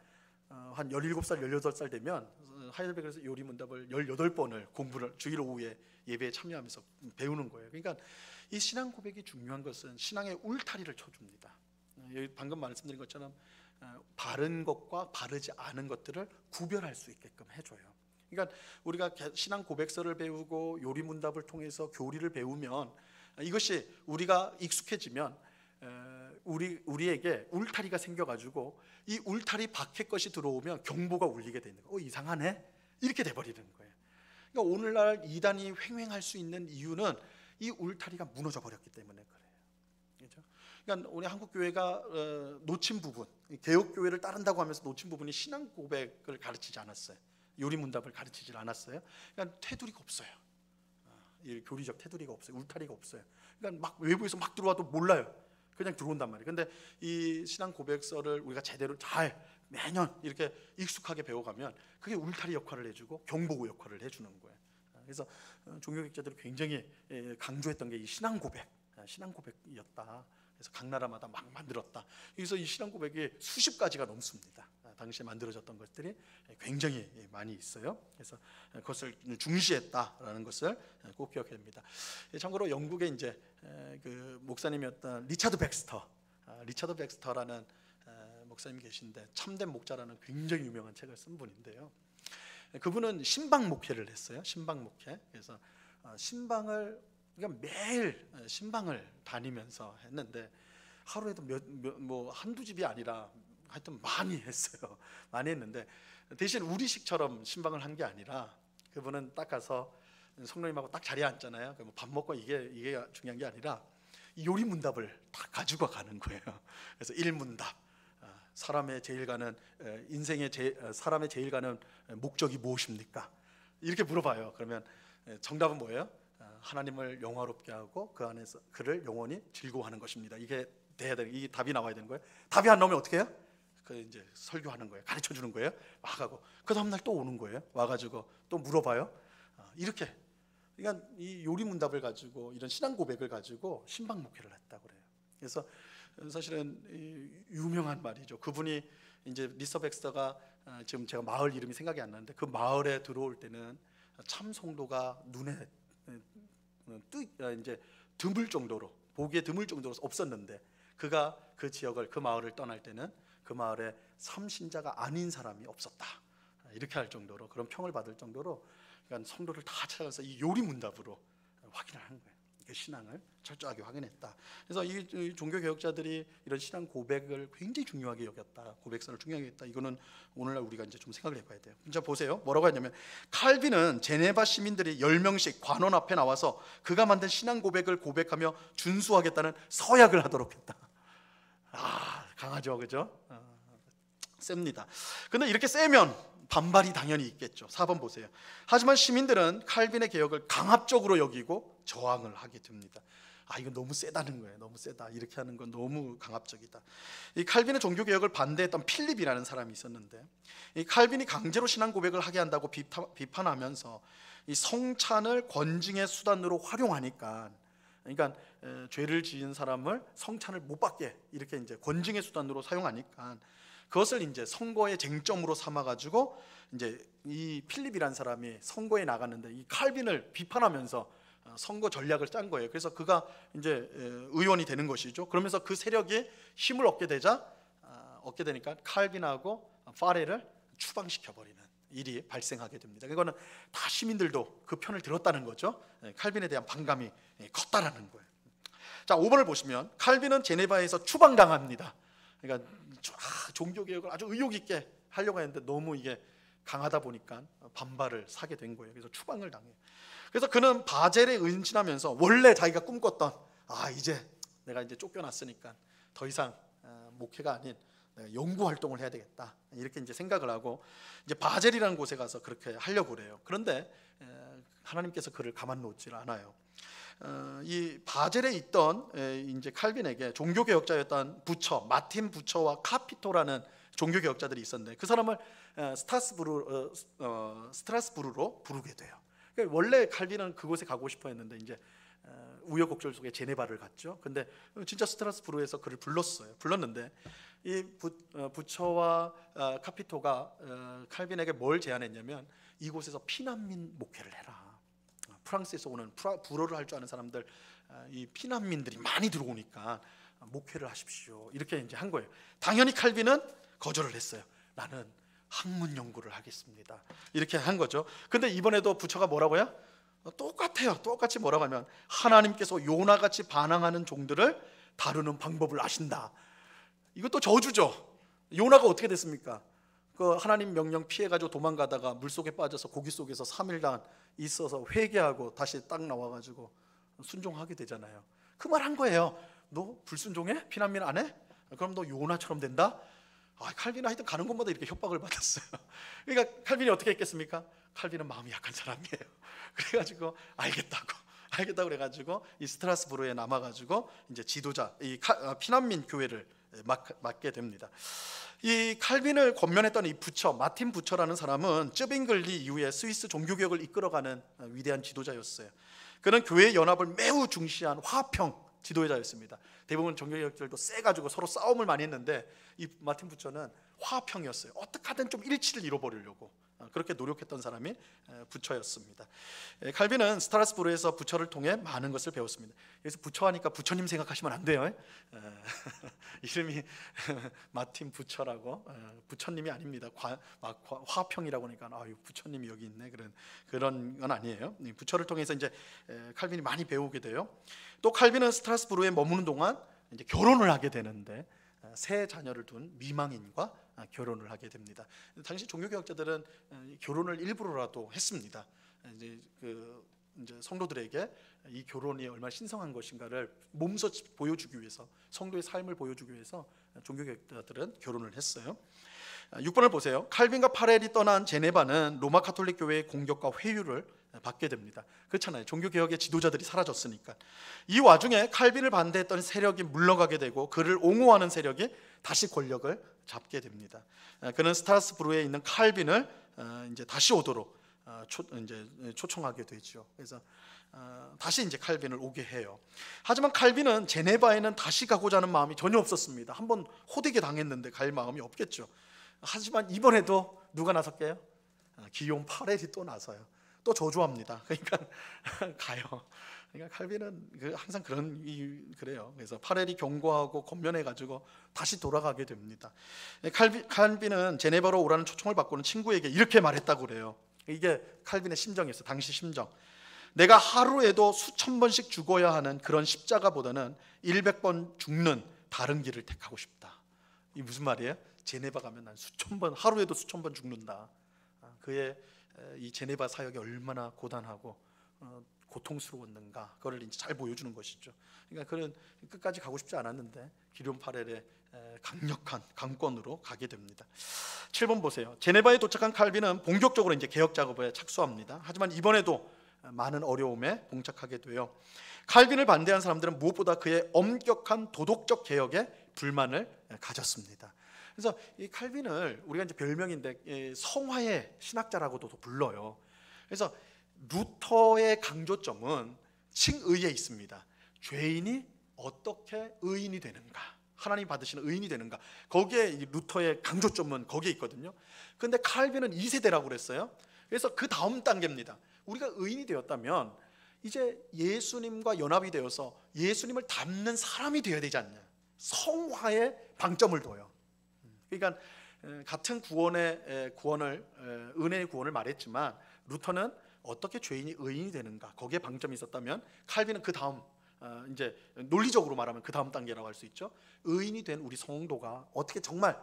한 17살, 18살 되면 하이델베르크에서 요리 문답을 18번을 공부를 주일 오후에 예배에 참여하면서 배우는 거예요. 그러니까 이 신앙 고백이 중요한 것은 신앙의 울타리를 쳐줍니다. 방금 말씀드린 것처럼 바른 것과 바르지 않은 것들을 구별할 수 있게끔 해줘요. 그러니까 우리가 신앙 고백서를 배우고 요리 문답을 통해서 교리를 배우면, 이것이 우리가 익숙해지면 우리에게 울타리가 생겨가지고 이 울타리 밖의 것이 들어오면 경보가 울리게 되는 거예요. 이상하네? 이렇게 돼버리는 거예요. 그러니까 오늘날 이단이 횡행할 수 있는 이유는 이 울타리가 무너져 버렸기 때문에 그래요. 그렇죠? 그러니까 우리 한국 교회가 놓친 부분, 개혁 교회를 따른다고 하면서 놓친 부분이 신앙 고백을 가르치지 않았어요. 요리문답을 가르치질 않았어요. 그러니까 테두리가 없어요. 이 교리적 테두리가 없어요. 울타리가 없어요. 그러니까 막 외부에서 막 들어와도 몰라요. 그냥 들어온단 말이에요. 근데 이 신앙 고백서를 우리가 제대로 잘 매년 이렇게 익숙하게 배워가면 그게 울타리 역할을 해주고 경보구 역할을 해주는 거예요. 그래서 종교개혁자들이 굉장히 강조했던 게 이 신앙 고백이었다. 그래서 각 나라마다 막 만들었다. 그래서 이 신앙 고백이 수십 가지가 넘습니다. 당시에 만들어졌던 것들이 굉장히 많이 있어요. 그래서 그것을 중시했다라는 것을 꼭 기억해야 됩니다. 참고로 영국의 이제 그 목사님이었던 리차드 백스터라는 목사님이 계신데 참된 목자라는 굉장히 유명한 책을 쓴 분인데요. 그분은 신방 목회를 했어요. 신방 목회. 그래서 신방을 그러니까 매일 신방을 다니면서 했는데 하루에도 뭐 한두 집이 아니라 하여튼 많이 했어요. 많이 했는데 대신 우리식처럼 신방을 한 게 아니라 그분은 딱 가서 성령님하고 딱 자리에 앉잖아요. 밥 먹고 이게 중요한 게 아니라 이 요리문답을 다 가지고 가는 거예요. 그래서 일문답, 사람의 제일 가는 사람의 제일 가는 목적이 무엇입니까? 이렇게 물어봐요. 그러면 정답은 뭐예요? 하나님을 영화롭게 하고 그 안에서 그를 영원히 즐거워하는 것입니다. 이게 돼야 되는, 이 답이 나와야 되는 거예요. 답이 안 나오면 어떻게 해요? 그 이제 설교하는 거예요. 가르쳐 주는 거예요. 막 하고 그 다음 날 또 오는 거예요. 와가지고 또 물어봐요. 이렇게 그러니까 이 요리문답을 가지고 이런 신앙 고백을 가지고 신방 목회를 했다고 그래요. 그래서 사실은 유명한 말이죠. 그분이 이제 리서 백스터가 지금 제가 마을 이름이 생각이 안 나는데 그 마을에 들어올 때는 참 성도가 눈에 이제 드물 정도로 보기에 드물 정도로 없었는데 그가 그 지역을 그 마을을 떠날 때는 그 마을에 삼신자가 아닌 사람이 없었다. 이렇게 할 정도로 그런 평을 받을 정도로 그러니까 성도를 다 찾아가서 이 요리문답으로 확인을 한 거예요. 그 신앙을 철저하게 확인했다. 그래서 이 종교개혁자들이 이런 신앙 고백을 굉장히 중요하게 여겼다. 고백서를 중요하게 했다. 이거는 오늘날 우리가 이제 좀 생각을 해봐야 돼요. 자 보세요. 뭐라고 했냐면 칼빈은 제네바 시민들이 10명씩 관원 앞에 나와서 그가 만든 신앙 고백을 고백하며 준수하겠다는 서약을 하도록 했다. 강하죠, 그죠? 셉니다. 근데 이렇게 세면 반발이 당연히 있겠죠. 4번 보세요. 하지만 시민들은 칼빈의 개혁을 강압적으로 여기고 저항을 하게 됩니다. 이건 너무 세다는 거예요. 너무 세다. 이렇게 하는 건 너무 강압적이다. 이 칼빈의 종교 개혁을 반대했던 필립이라는 사람이 있었는데 이 칼빈이 강제로 신앙 고백을 하게 한다고 비판하면서 이 성찬을 권징의 수단으로 활용하니까 그러니까 죄를 지은 사람을 성찬을 못 받게 이렇게 이제 권징의 수단으로 사용하니까 그것을 이제 선거의 쟁점으로 삼아가지고 이제 이 필립이라는 사람이 선거에 나갔는데 이 칼빈을 비판하면서 선거 전략을 짠 거예요. 그래서 그가 이제 의원이 되는 것이죠. 그러면서 그 세력이 힘을 얻게 되니까 칼빈하고 파레를 추방시켜 버리는 일이 발생하게 됩니다. 이거는 다 시민들도 그 편을 들었다는 거죠. 칼빈에 대한 반감이 컸다라는 거예요. 자, 5번을 보시면 칼빈은 제네바에서 추방당합니다. 그러니까 종교 개혁을 아주 의욕 있게 하려고 했는데 너무 이게 강하다 보니까 반발을 사게 된 거예요. 그래서 추방을 당해요. 그래서 그는 바젤에 은신하면서 원래 자기가 꿈꿨던 이제 내가 이제 쫓겨났으니까 더 이상 목회가 아닌 내가 연구 활동을 해야 되겠다 이렇게 이제 생각을 하고 이제 바젤이라는 곳에 가서 그렇게 하려고 그래요. 그런데 하나님께서 그를 가만 놓질 않아요. 이 바젤에 있던 이제 칼빈에게 종교 개혁자였던 부처 마틴 부처와 카피토라는 종교 개혁자들이 있었는데 그 사람을 스트라스부르로 부르게 돼요. 그러니까 원래 칼빈은 그곳에 가고 싶어 했는데 이제 우여곡절 속에 제네바를 갔죠. 근데 진짜 스트라스부르에서 그를 불렀는데 이 부처와 카피토가 칼빈에게 뭘 제안했냐면 이곳에서 피난민 목회를 해라. 프랑스에서 오는 불어를 할 줄 아는 사람들, 이 피난민들이 많이 들어오니까 목회를 하십시오. 이렇게 이제 한 거예요. 당연히 칼빈은 거절을 했어요. 나는 학문 연구를 하겠습니다. 이렇게 한 거죠. 근데 이번에도 부처가 뭐라고요? 똑같아요. 똑같이 뭐라고 하면 하나님께서 요나같이 반항하는 종들을 다루는 방법을 아신다. 이것도 저주죠. 요나가 어떻게 됐습니까? 그 하나님 명령 피해가지고 도망가다가 물속에 빠져서 고기 속에서 3일간 있어서 회개하고 다시 딱 나와가지고 순종하게 되잖아요. 그 말 한 거예요. 너 불순종해? 피난민 안 해? 그럼 너 요나처럼 된다? 칼빈은 하여튼 가는 곳마다 이렇게 협박을 받았어요. 그러니까 칼빈이 어떻게 했겠습니까? 칼빈은 마음이 약한 사람이에요. 그래가지고 알겠다고 그래가지고 이 스트라스부르에 남아가지고 이제 지도자 피난민 교회를 맡게 됩니다. 이 칼빈을 권면했던 이 부처 마틴 부처라는 사람은 쯔빙글리 이후에 스위스 종교개혁을 이끌어가는 위대한 지도자였어요. 그는 교회 연합을 매우 중시한 화평 지도자였습니다. 대부분 종교개혁들도 세가지고 서로 싸움을 많이 했는데 이 마틴 부처는 화평이었어요. 어떻게 하든 좀 일치를 이뤄버리려고 그렇게 노력했던 사람이 부처였습니다. 칼빈은 스트라스부르에서 부처를 통해 많은 것을 배웠습니다. 그래서 부처하니까 부처님 생각하시면 안 돼요. 이름이 마틴 부처라고 부처님이 아닙니다. 화평이라고 하니까 부처님이 여기 있네 그런 건 아니에요. 부처를 통해서 이제 칼빈이 많이 배우게 돼요. 또 칼빈은 스트라스부르에 머무는 동안 이제 결혼을 하게 되는데 세 자녀를 둔 미망인과 결혼을 하게 됩니다. 당시 종교개혁자들은 결혼을 일부러라도 했습니다. 이제 성도들에게 이 결혼이 얼마나 신성한 것인가를 몸소 보여주기 위해서, 성도의 삶을 보여주기 위해서 종교개혁자들은 결혼을 했어요. 6번을 보세요. 칼빈과 파렐이 떠난 제네바는 로마 가톨릭 교회의 공격과 회유를 받게 됩니다. 그렇잖아요. 종교개혁의 지도자들이 사라졌으니까. 이 와중에 칼빈을 반대했던 세력이 물러가게 되고 그를 옹호하는 세력이 다시 권력을 잡게 됩니다. 그는 스트라스부르에 있는 칼빈을 이제 다시 오도록 초청하게 되죠. 그래서 다시 이제 칼빈을 오게 해요. 하지만 칼빈은 제네바에는 다시 가고자 하는 마음이 전혀 없었습니다. 한번 호되게 당했는데 갈 마음이 없겠죠. 하지만 이번에도 누가 나섰게요? 기욤 파렐이 또 나서요. 또 저주합니다. 그러니까 가요. 그러니까 칼빈은 항상 그래요. 그래서 파렐이 경고하고 권면해가지고 다시 돌아가게 됩니다. 칼빈은 제네바로 오라는 초청을 받고는 친구에게 이렇게 말했다고 그래요. 이게 칼빈의 심정이었어요. 당시 심정. 내가 하루에도 수천 번씩 죽어야 하는 그런 십자가보다는 100번 죽는 다른 길을 택하고 싶다. 이 무슨 말이에요? 제네바 가면 난 하루에도 수천 번 죽는다. 그의 이 제네바 사역이 얼마나 고단하고 고통스러웠는가, 그걸 이제 잘 보여주는 것이죠. 그러니까 그는 끝까지 가고 싶지 않았는데 기욤 파렐의 강력한 강권으로 가게 됩니다. 7번 보세요. 제네바에 도착한 칼빈은 본격적으로 이제 개혁 작업에 착수합니다. 하지만 이번에도 많은 어려움에 봉착하게 돼요. 칼빈을 반대한 사람들은 무엇보다 그의 엄격한 도덕적 개혁에 불만을 가졌습니다. 그래서 이 칼빈을 우리가 이제 별명인데 성화의 신학자라고도 불러요. 그래서 루터의 강조점은 칭의에 있습니다. 죄인이 어떻게 의인이 되는가, 하나님 받으시는 의인이 되는가, 거기에 이 루터의 강조점은 거기에 있거든요. 그런데 칼빈은 2세대라고 그랬어요. 그래서 그 다음 단계입니다. 우리가 의인이 되었다면 이제 예수님과 연합이 되어서 예수님을 닮는 사람이 되어야 되지 않냐, 성화에 방점을 둬요. 그러니까 같은 은혜의 구원을 말했지만 루터는 어떻게 죄인이 의인이 되는가, 거기에 방점이 있었다면 칼빈은 그 다음, 이제 논리적으로 말하면 그 다음 단계라고 할 수 있죠. 의인이 된 우리 성도가 어떻게 정말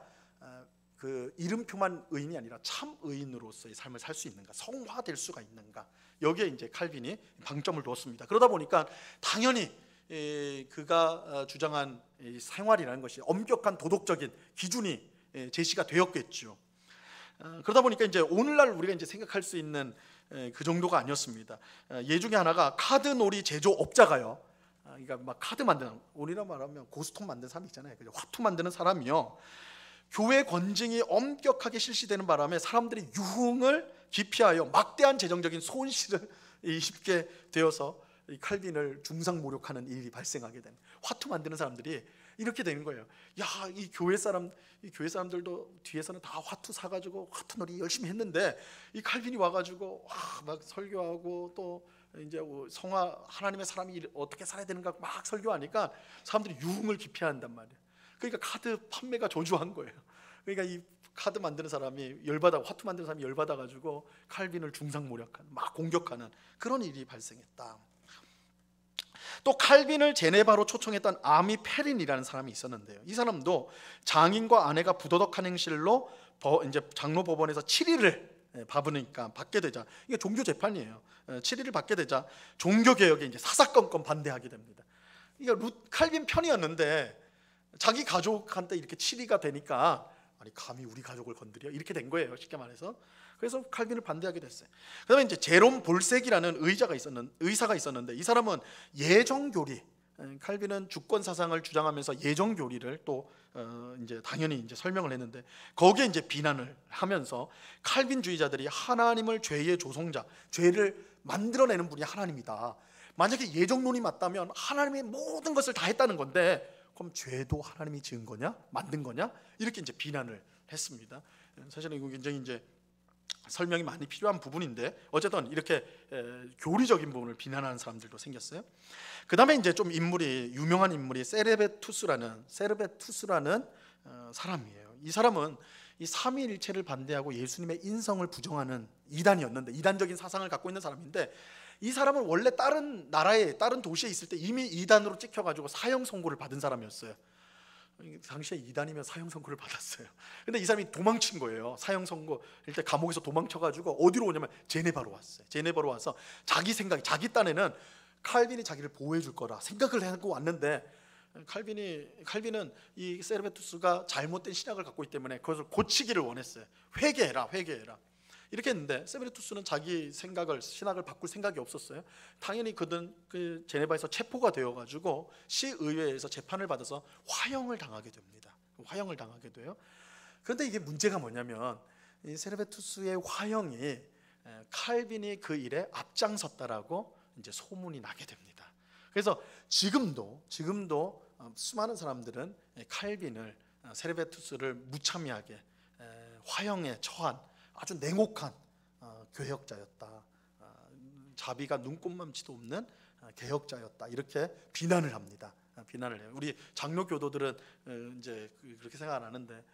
그 이름표만 의인이 아니라 참 의인으로서의 삶을 살 수 있는가, 성화될 수가 있는가, 여기에 이제 칼빈이 방점을 두었습니다. 그러다 보니까 당연히 그가 주장한 생활이라는 것이 엄격한 도덕적인 기준이 제시가 되었겠죠. 그러다 보니까 이제 오늘날 우리가 이제 생각할 수 있는 그 정도가 아니었습니다. 예 중에 하나가 카드놀이 제조업자가요. 그러니까 막 카드 만드는, 우리나라 말하면 고스톱 만드는 사람 있잖아요. 화투 만드는 사람이요. 교회 권징이 엄격하게 실시되는 바람에 사람들이 유흥을 기피하여 막대한 재정적인 손실을 입게 되어서 이 칼빈을 중상모욕하는 일이 발생하게 된, 화투 만드는 사람들이 이렇게 되는 거예요. 야, 이 교회 사람들도 뒤에서는 다 화투 사가지고 화투놀이 열심히 했는데 이 칼빈이 와가지고 막 설교하고 또 이제 성화, 하나님의 사람이 어떻게 살아야 되는가 막 설교하니까 사람들이 유흥을 기피한단 말이에요. 그러니까 카드 판매가 저조한 거예요. 그러니까 이 카드 만드는 사람이 화투 만드는 사람이 열받아가지고 칼빈을 중상모략하는, 막 공격하는 그런 일이 발생했다. 또 칼빈을 제네바로 초청했던 아미 페린이라는 사람이 있었는데요. 이 사람도 장인과 아내가 부도덕한 행실로 이제 장로법원에서 7일을 받게 되자, 이게 종교 재판이에요. 7일을 받게 되자 종교 개혁에 이제 사사건건 반대하게 됩니다. 그러니까 칼빈 편이었는데 자기 가족한테 이렇게 치리가 되니까 아니 감히 우리 가족을 건드려 이렇게 된 거예요, 쉽게 말해서. 그래서 칼빈을 반대하게 됐어요. 그다음에 이제 제롬 볼색이라는 의사가 있었는데 이 사람은 예정교리, 칼빈은 주권 사상을 주장하면서 예정교리를 또 이제 당연히 이제 설명을 했는데 거기에 이제 비난을 하면서 칼빈주의자들이 하나님을 죄의 조성자, 죄를 만들어내는 분이 하나님이다. 만약에 예정론이 맞다면 하나님이 모든 것을 다 했다는 건데 그럼 죄도 하나님이 지은 거냐? 만든 거냐? 이렇게 이제 비난을 했습니다. 사실은 이거 굉장히 이제 설명이 많이 필요한 부분인데 어쨌든 이렇게 교리적인 부분을 비난하는 사람들도 생겼어요. 그 다음에 이제 좀 유명한 인물이 세르베투스라는 사람이에요. 이 사람은 이 삼위일체를 반대하고 예수님의 인성을 부정하는 이단이었는데, 이단적인 사상을 갖고 있는 사람인데, 이 사람은 원래 다른 나라에 다른 도시에 있을 때 이미 이단으로 찍혀가지고 사형 선고를 받은 사람이었어요. 당시에 이단이면 사형 선고를 받았어요. 근데 이 사람이 도망친 거예요. 사형 선고 일단 감옥에서 도망쳐가지고 어디로 오냐면 제네바로 왔어요. 제네바로 와서 자기 딴에는 칼빈이 자기를 보호해 줄 거라 생각을 하고 왔는데, 칼빈은 이 세르베투스가 잘못된 신학을 갖고 있기 때문에 그것을 고치기를 원했어요. 회개해라. 이렇게 했는데 세르베투스는 자기 신학을 바꿀 생각이 없었어요. 당연히 그는 그 제네바에서 체포가 되어가지고 시의회에서 재판을 받아서 화형을 당하게 됩니다. 화형을 당하게 돼요. 그런데 이게 문제가 뭐냐면 이 세르베투스의 화형이 칼빈이 그 일에 앞장섰다라고 이제 소문이 나게 됩니다. 그래서 지금도 수많은 사람들은 칼빈을, 세르베투스를 무참하게 화형에 처한 아주 냉혹한 교역자였다, 자비가 눈꼽만치도 없는 개혁자였다, 이렇게 비난을 합니다. 비난을 해요. 우리 장로 교도들은 이제 그렇게 생각 안 하는데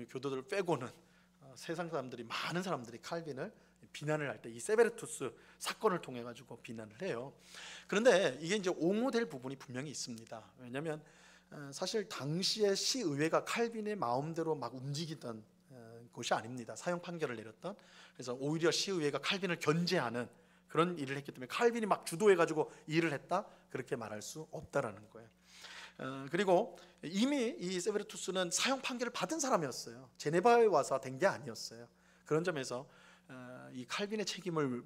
교도들 빼고는 세상 사람들이, 많은 사람들이 칼빈을 비난을 할 때 이 세베르투스 사건을 통해 가지고 비난을 해요. 그런데 이게 이제 옹호될 부분이 분명히 있습니다. 왜냐하면 사실 당시의 시의회가 칼빈의 마음대로 막 움직이던 곳이 아닙니다. 사형 판결을 내렸던. 그래서 오히려 시의회가 칼빈을 견제하는 그런 일을 했기 때문에 칼빈이 막 주도해가지고 일을 했다, 그렇게 말할 수 없다라는 거예요. 그리고 이미 이 세베르투스는 사형 판결을 받은 사람이었어요. 제네바에 와서 된 게 아니었어요. 그런 점에서 이 칼빈의 책임을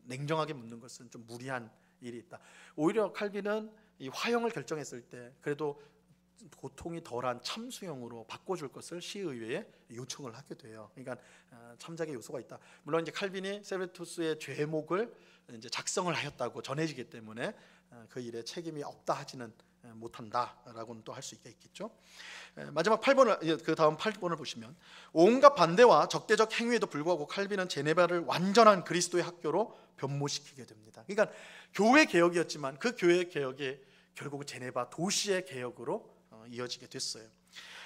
냉정하게 묻는 것은 좀 무리한 일이 있다. 오히려 칼빈은 이 화형을 결정했을 때 그래도 고통이 덜한 참수형으로 바꿔줄 것을 시의회에 요청을 하게 돼요. 그러니까 참작의 요소가 있다. 물론 이제 칼빈이 세베르투스의 죄목을 이제 작성을 하였다고 전해지기 때문에 그 일에 책임이 없다 하지는 못한다라고는 또 할 수 있겠죠. 마지막 8번을, 그 다음 8번을 보시면 온갖 반대와 적대적 행위에도 불구하고 칼빈은 제네바를 완전한 그리스도의 학교로 변모시키게 됩니다. 그러니까 교회 개혁이었지만 그 교회 개혁이 결국 제네바 도시의 개혁으로 이어지게 됐어요.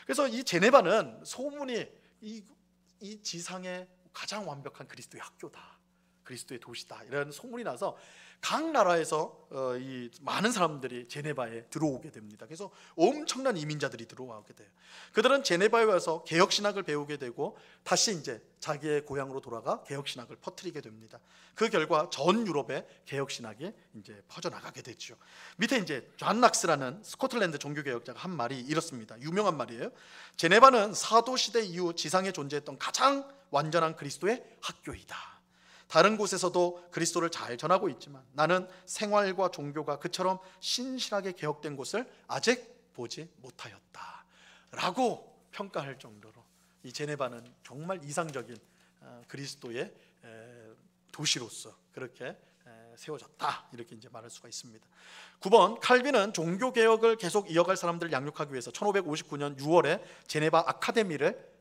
그래서 이 제네바는 소문이 이 지상의 가장 완벽한 그리스도의 학교다, 그리스도의 도시다, 이런 소문이 나서 각 나라에서 이 많은 사람들이 제네바에 들어오게 됩니다. 그래서 엄청난 이민자들이 들어오게 돼요. 그들은 제네바에 와서 개혁 신학을 배우게 되고 다시 이제 자기의 고향으로 돌아가 개혁 신학을 퍼뜨리게 됩니다. 그 결과 전 유럽에 개혁 신학이 이제 퍼져 나가게 됐죠. 밑에 이제 존 낙스라는 스코틀랜드 종교 개혁자가 한 말이 이렇습니다. 유명한 말이에요. 제네바는 사도 시대 이후 지상에 존재했던 가장 완전한 그리스도의 학교이다. 다른 곳에서도 그리스도를 잘 전하고 있지만 나는 생활과 종교가 그처럼 신실하게 개혁된 곳을 아직 보지 못하였다 라고 평가할 정도로 이 제네바는 정말 이상적인 그리스도의 도시로서 그렇게 세워졌다, 이렇게 이제 말할 수가 있습니다. 9번, 칼빈은 종교 개혁을 계속 이어갈 사람들을 양육하기 위해서 1559년 6월에 제네바 아카데미를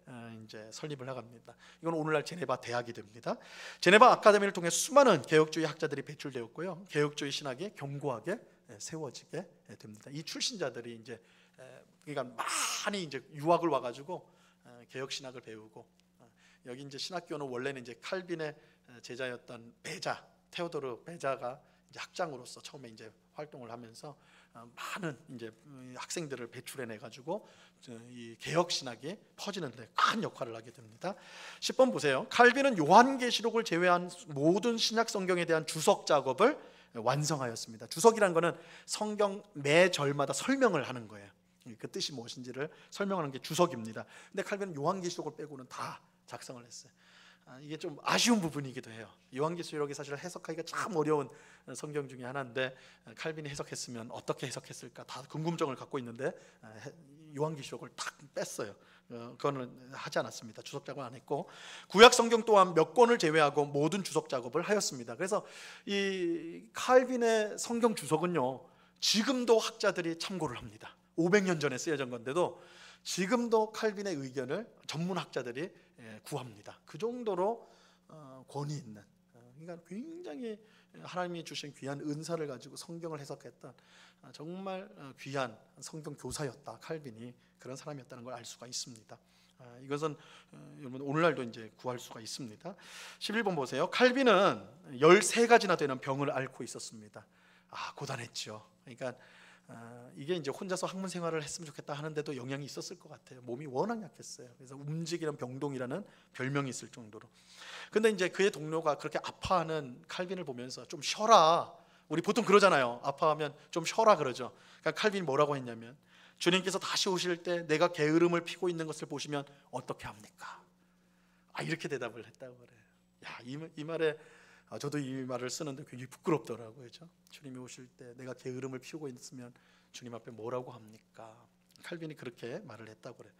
이제 설립을 나갑니다. 이건 오늘날 제네바 대학이 됩니다. 제네바 아카데미를 통해 수많은 개혁주의 학자들이 배출되었고요. 개혁주의 신학이 견고하게 세워지게 됩니다. 이 출신자들이 이제 그러니까 많이 이제 유학을 와가지고 개혁 신학을 배우고, 여기 이제 신학교는 원래는 이제 칼빈의 제자였던 테오도르 베자가 이제 학장으로서 처음에 이제 활동을 하면서 많은 이제 학생들을 배출해내 가지고 이 개혁 신학이 퍼지는데 큰 역할을 하게 됩니다. 10번 보세요. 칼빈은 요한계시록을 제외한 모든 신약 성경에 대한 주석 작업을 완성하였습니다. 주석이란 거는 성경 매 절마다 설명을 하는 거예요. 그 뜻이 무엇인지를 설명하는 게 주석입니다. 근데 칼빈은 요한계시록을 빼고는 다 작성을 했어요. 이게 좀 아쉬운 부분이기도 해요. 요한계시록이 사실 해석하기가 참 어려운 성경 중에 하나인데 칼빈이 해석했으면 어떻게 해석했을까 다 궁금증을 갖고 있는데 요한계시록을 딱 뺐어요. 그거는 하지 않았습니다. 주석 작업 안 했고, 구약 성경 또한 몇 권을 제외하고 모든 주석 작업을 하였습니다. 그래서 이 칼빈의 성경 주석은요, 지금도 학자들이 참고를 합니다. 500년 전에 쓰여진 건데도 지금도 칼빈의 의견을 전문학자들이 구합니다. 그 정도로 권위 있는, 그러니까 굉장히 하나님이 주신 귀한 은사를 가지고 성경을 해석했던 정말 귀한 성경 교사였다. 칼빈이 그런 사람이었다는 걸 알 수가 있습니다. 이것은 여러분 오늘날도 이제 구할 수가 있습니다. 11번 보세요. 칼빈은 13가지나 되는 병을 앓고 있었습니다. 고단했죠. 그러니까 이게 이제 혼자서 학문 생활을 했으면 좋겠다 하는데도 영향이 있었을 것 같아요. 몸이 워낙 약했어요. 그래서 움직이는 병동이라는 별명이 있을 정도로. 근데 이제 그의 동료가 그렇게 아파하는 칼빈을 보면서 좀 쉬어라. 우리 보통 그러잖아요. 아파하면 좀 쉬어라 그러죠. 그러니까 칼빈이 뭐라고 했냐면, 주님께서 다시 오실 때 내가 게으름을 피고 있는 것을 보시면 어떻게 합니까? 이렇게 대답을 했다고 그래요. 이 말에 저도 이 말을 쓰는데 굉장히 부끄럽더라고요. 그렇죠? 주님이 오실 때 내가 게으름을 피우고 있으면 주님 앞에 뭐라고 합니까? 칼빈이 그렇게 말을 했다고 그래요.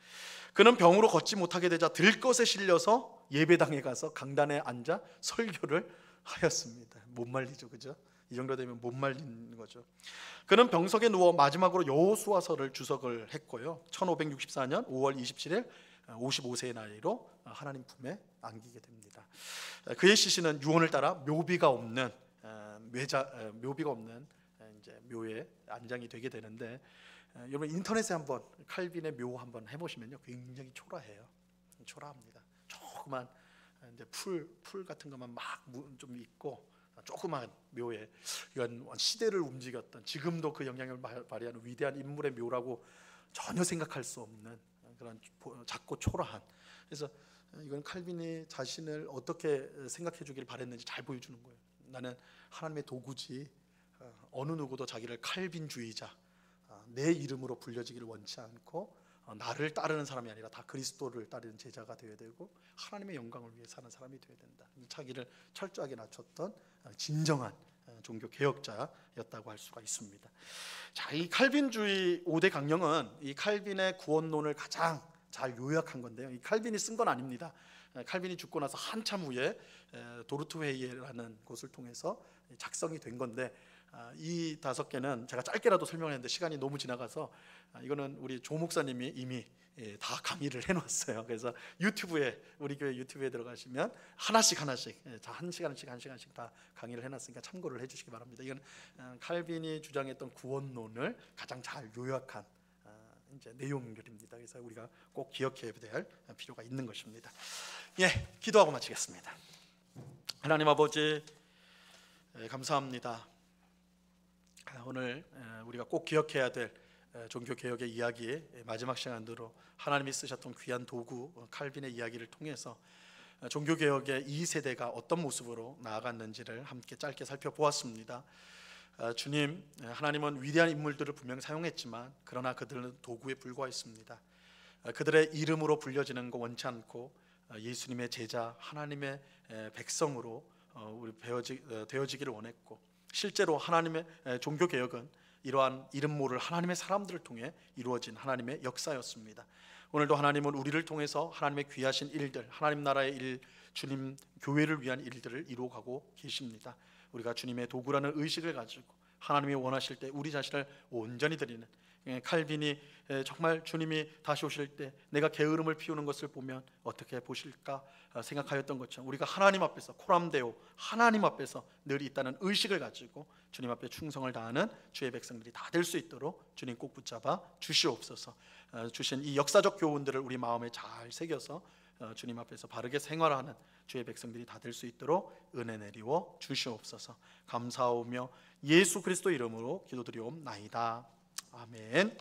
그는 병으로 걷지 못하게 되자 들것에 실려서 예배당에 가서 강단에 앉아 설교를 하였습니다. 못 말리죠, 그죠? 이 정도 되면 못 말리는 거죠. 그는 병석에 누워 마지막으로 여호수아서를 주석을 했고요. 1564년 5월 27일 55세의 나이로 하나님 품에 안기게 됩니다. 그의 시신은 유언을 따라 묘비가 없는 이제 묘에 안장이 되게 되는데, 여러분 인터넷에 한번 칼빈의 묘 한번 해보시면요, 굉장히 초라해요. 초라합니다. 조그만 이제 풀 같은 것만 막 좀 있고, 조그만 묘에, 이건 시대를 움직였던, 지금도 그 영향을 발휘하는 위대한 인물의 묘라고 전혀 생각할 수 없는 그런 작고 초라한. 그래서 이건 칼빈이 자신을 어떻게 생각해 주길 바랬는지 잘 보여주는 거예요. 나는 하나님의 도구지, 어느 누구도 자기를 칼빈주의자, 내 이름으로 불려지기를 원치 않고 나를 따르는 사람이 아니라 다 그리스도를 따르는 제자가 되어야 되고 하나님의 영광을 위해 사는 사람이 되어야 된다. 자기를 철저하게 낮췄던 진정한 종교 개혁자였다고 할 수가 있습니다. 자, 이 칼빈주의 5대 강령은 이 칼빈의 구원론을 가장 잘 요약한 건데요. 이 칼빈이 쓴 건 아닙니다. 칼빈이 죽고 나서 한참 후에 도르트회의라는 곳을 통해서 작성이 된 건데, 이 5개는 제가 짧게라도 설명했는데 시간이 너무 지나가서 이거는 우리 조 목사님이 이미 다 강의를 해놨어요. 그래서 우리 교회 유튜브에 들어가시면 하나씩 다 한 시간씩 다 강의를 해놨으니까 참고를 해주시기 바랍니다. 이건 칼빈이 주장했던 구원론을 가장 잘 요약한 이제 내용들입니다. 그래서 우리가 꼭 기억해야 될 필요가 있는 것입니다. 기도하고 마치겠습니다. 하나님 아버지, 감사합니다. 오늘 우리가 꼭 기억해야 될 종교개혁의 이야기의 마지막 시간으로 하나님이 쓰셨던 귀한 도구 칼빈의 이야기를 통해서 종교개혁의 2세대가 어떤 모습으로 나아갔는지를 함께 짧게 살펴보았습니다. 주님, 하나님은 위대한 인물들을 분명 사용했지만 그러나 그들은 도구에 불과했습니다. 그들의 이름으로 불려지는 거 원치 않고 예수님의 제자, 하나님의 백성으로 우리 되어지기를 원했고, 실제로 하나님의 종교개혁은 이러한 이름 모를 하나님의 사람들을 통해 이루어진 하나님의 역사였습니다. 오늘도 하나님은 우리를 통해서 하나님의 귀하신 일들, 하나님 나라의 일, 주님 교회를 위한 일들을 이루어가고 계십니다. 우리가 주님의 도구라는 의식을 가지고 하나님이 원하실 때 우리 자신을 온전히 드리는, 칼빈이 정말 주님이 다시 오실 때 내가 게으름을 피우는 것을 보면 어떻게 보실까 생각하였던 것처럼 우리가 하나님 앞에서 코람데오, 하나님 앞에서 늘 있다는 의식을 가지고 주님 앞에 충성을 다하는 주의 백성들이 다 될 수 있도록 주님 꼭 붙잡아 주시옵소서. 주신 이 역사적 교훈들을 우리 마음에 잘 새겨서 주님 앞에서 바르게 생활하는 주의 백성들이 다 될 수 있도록 은혜 내리워 주시옵소서. 감사하오며 예수 그리스도 이름으로 기도드리옵나이다. 아멘.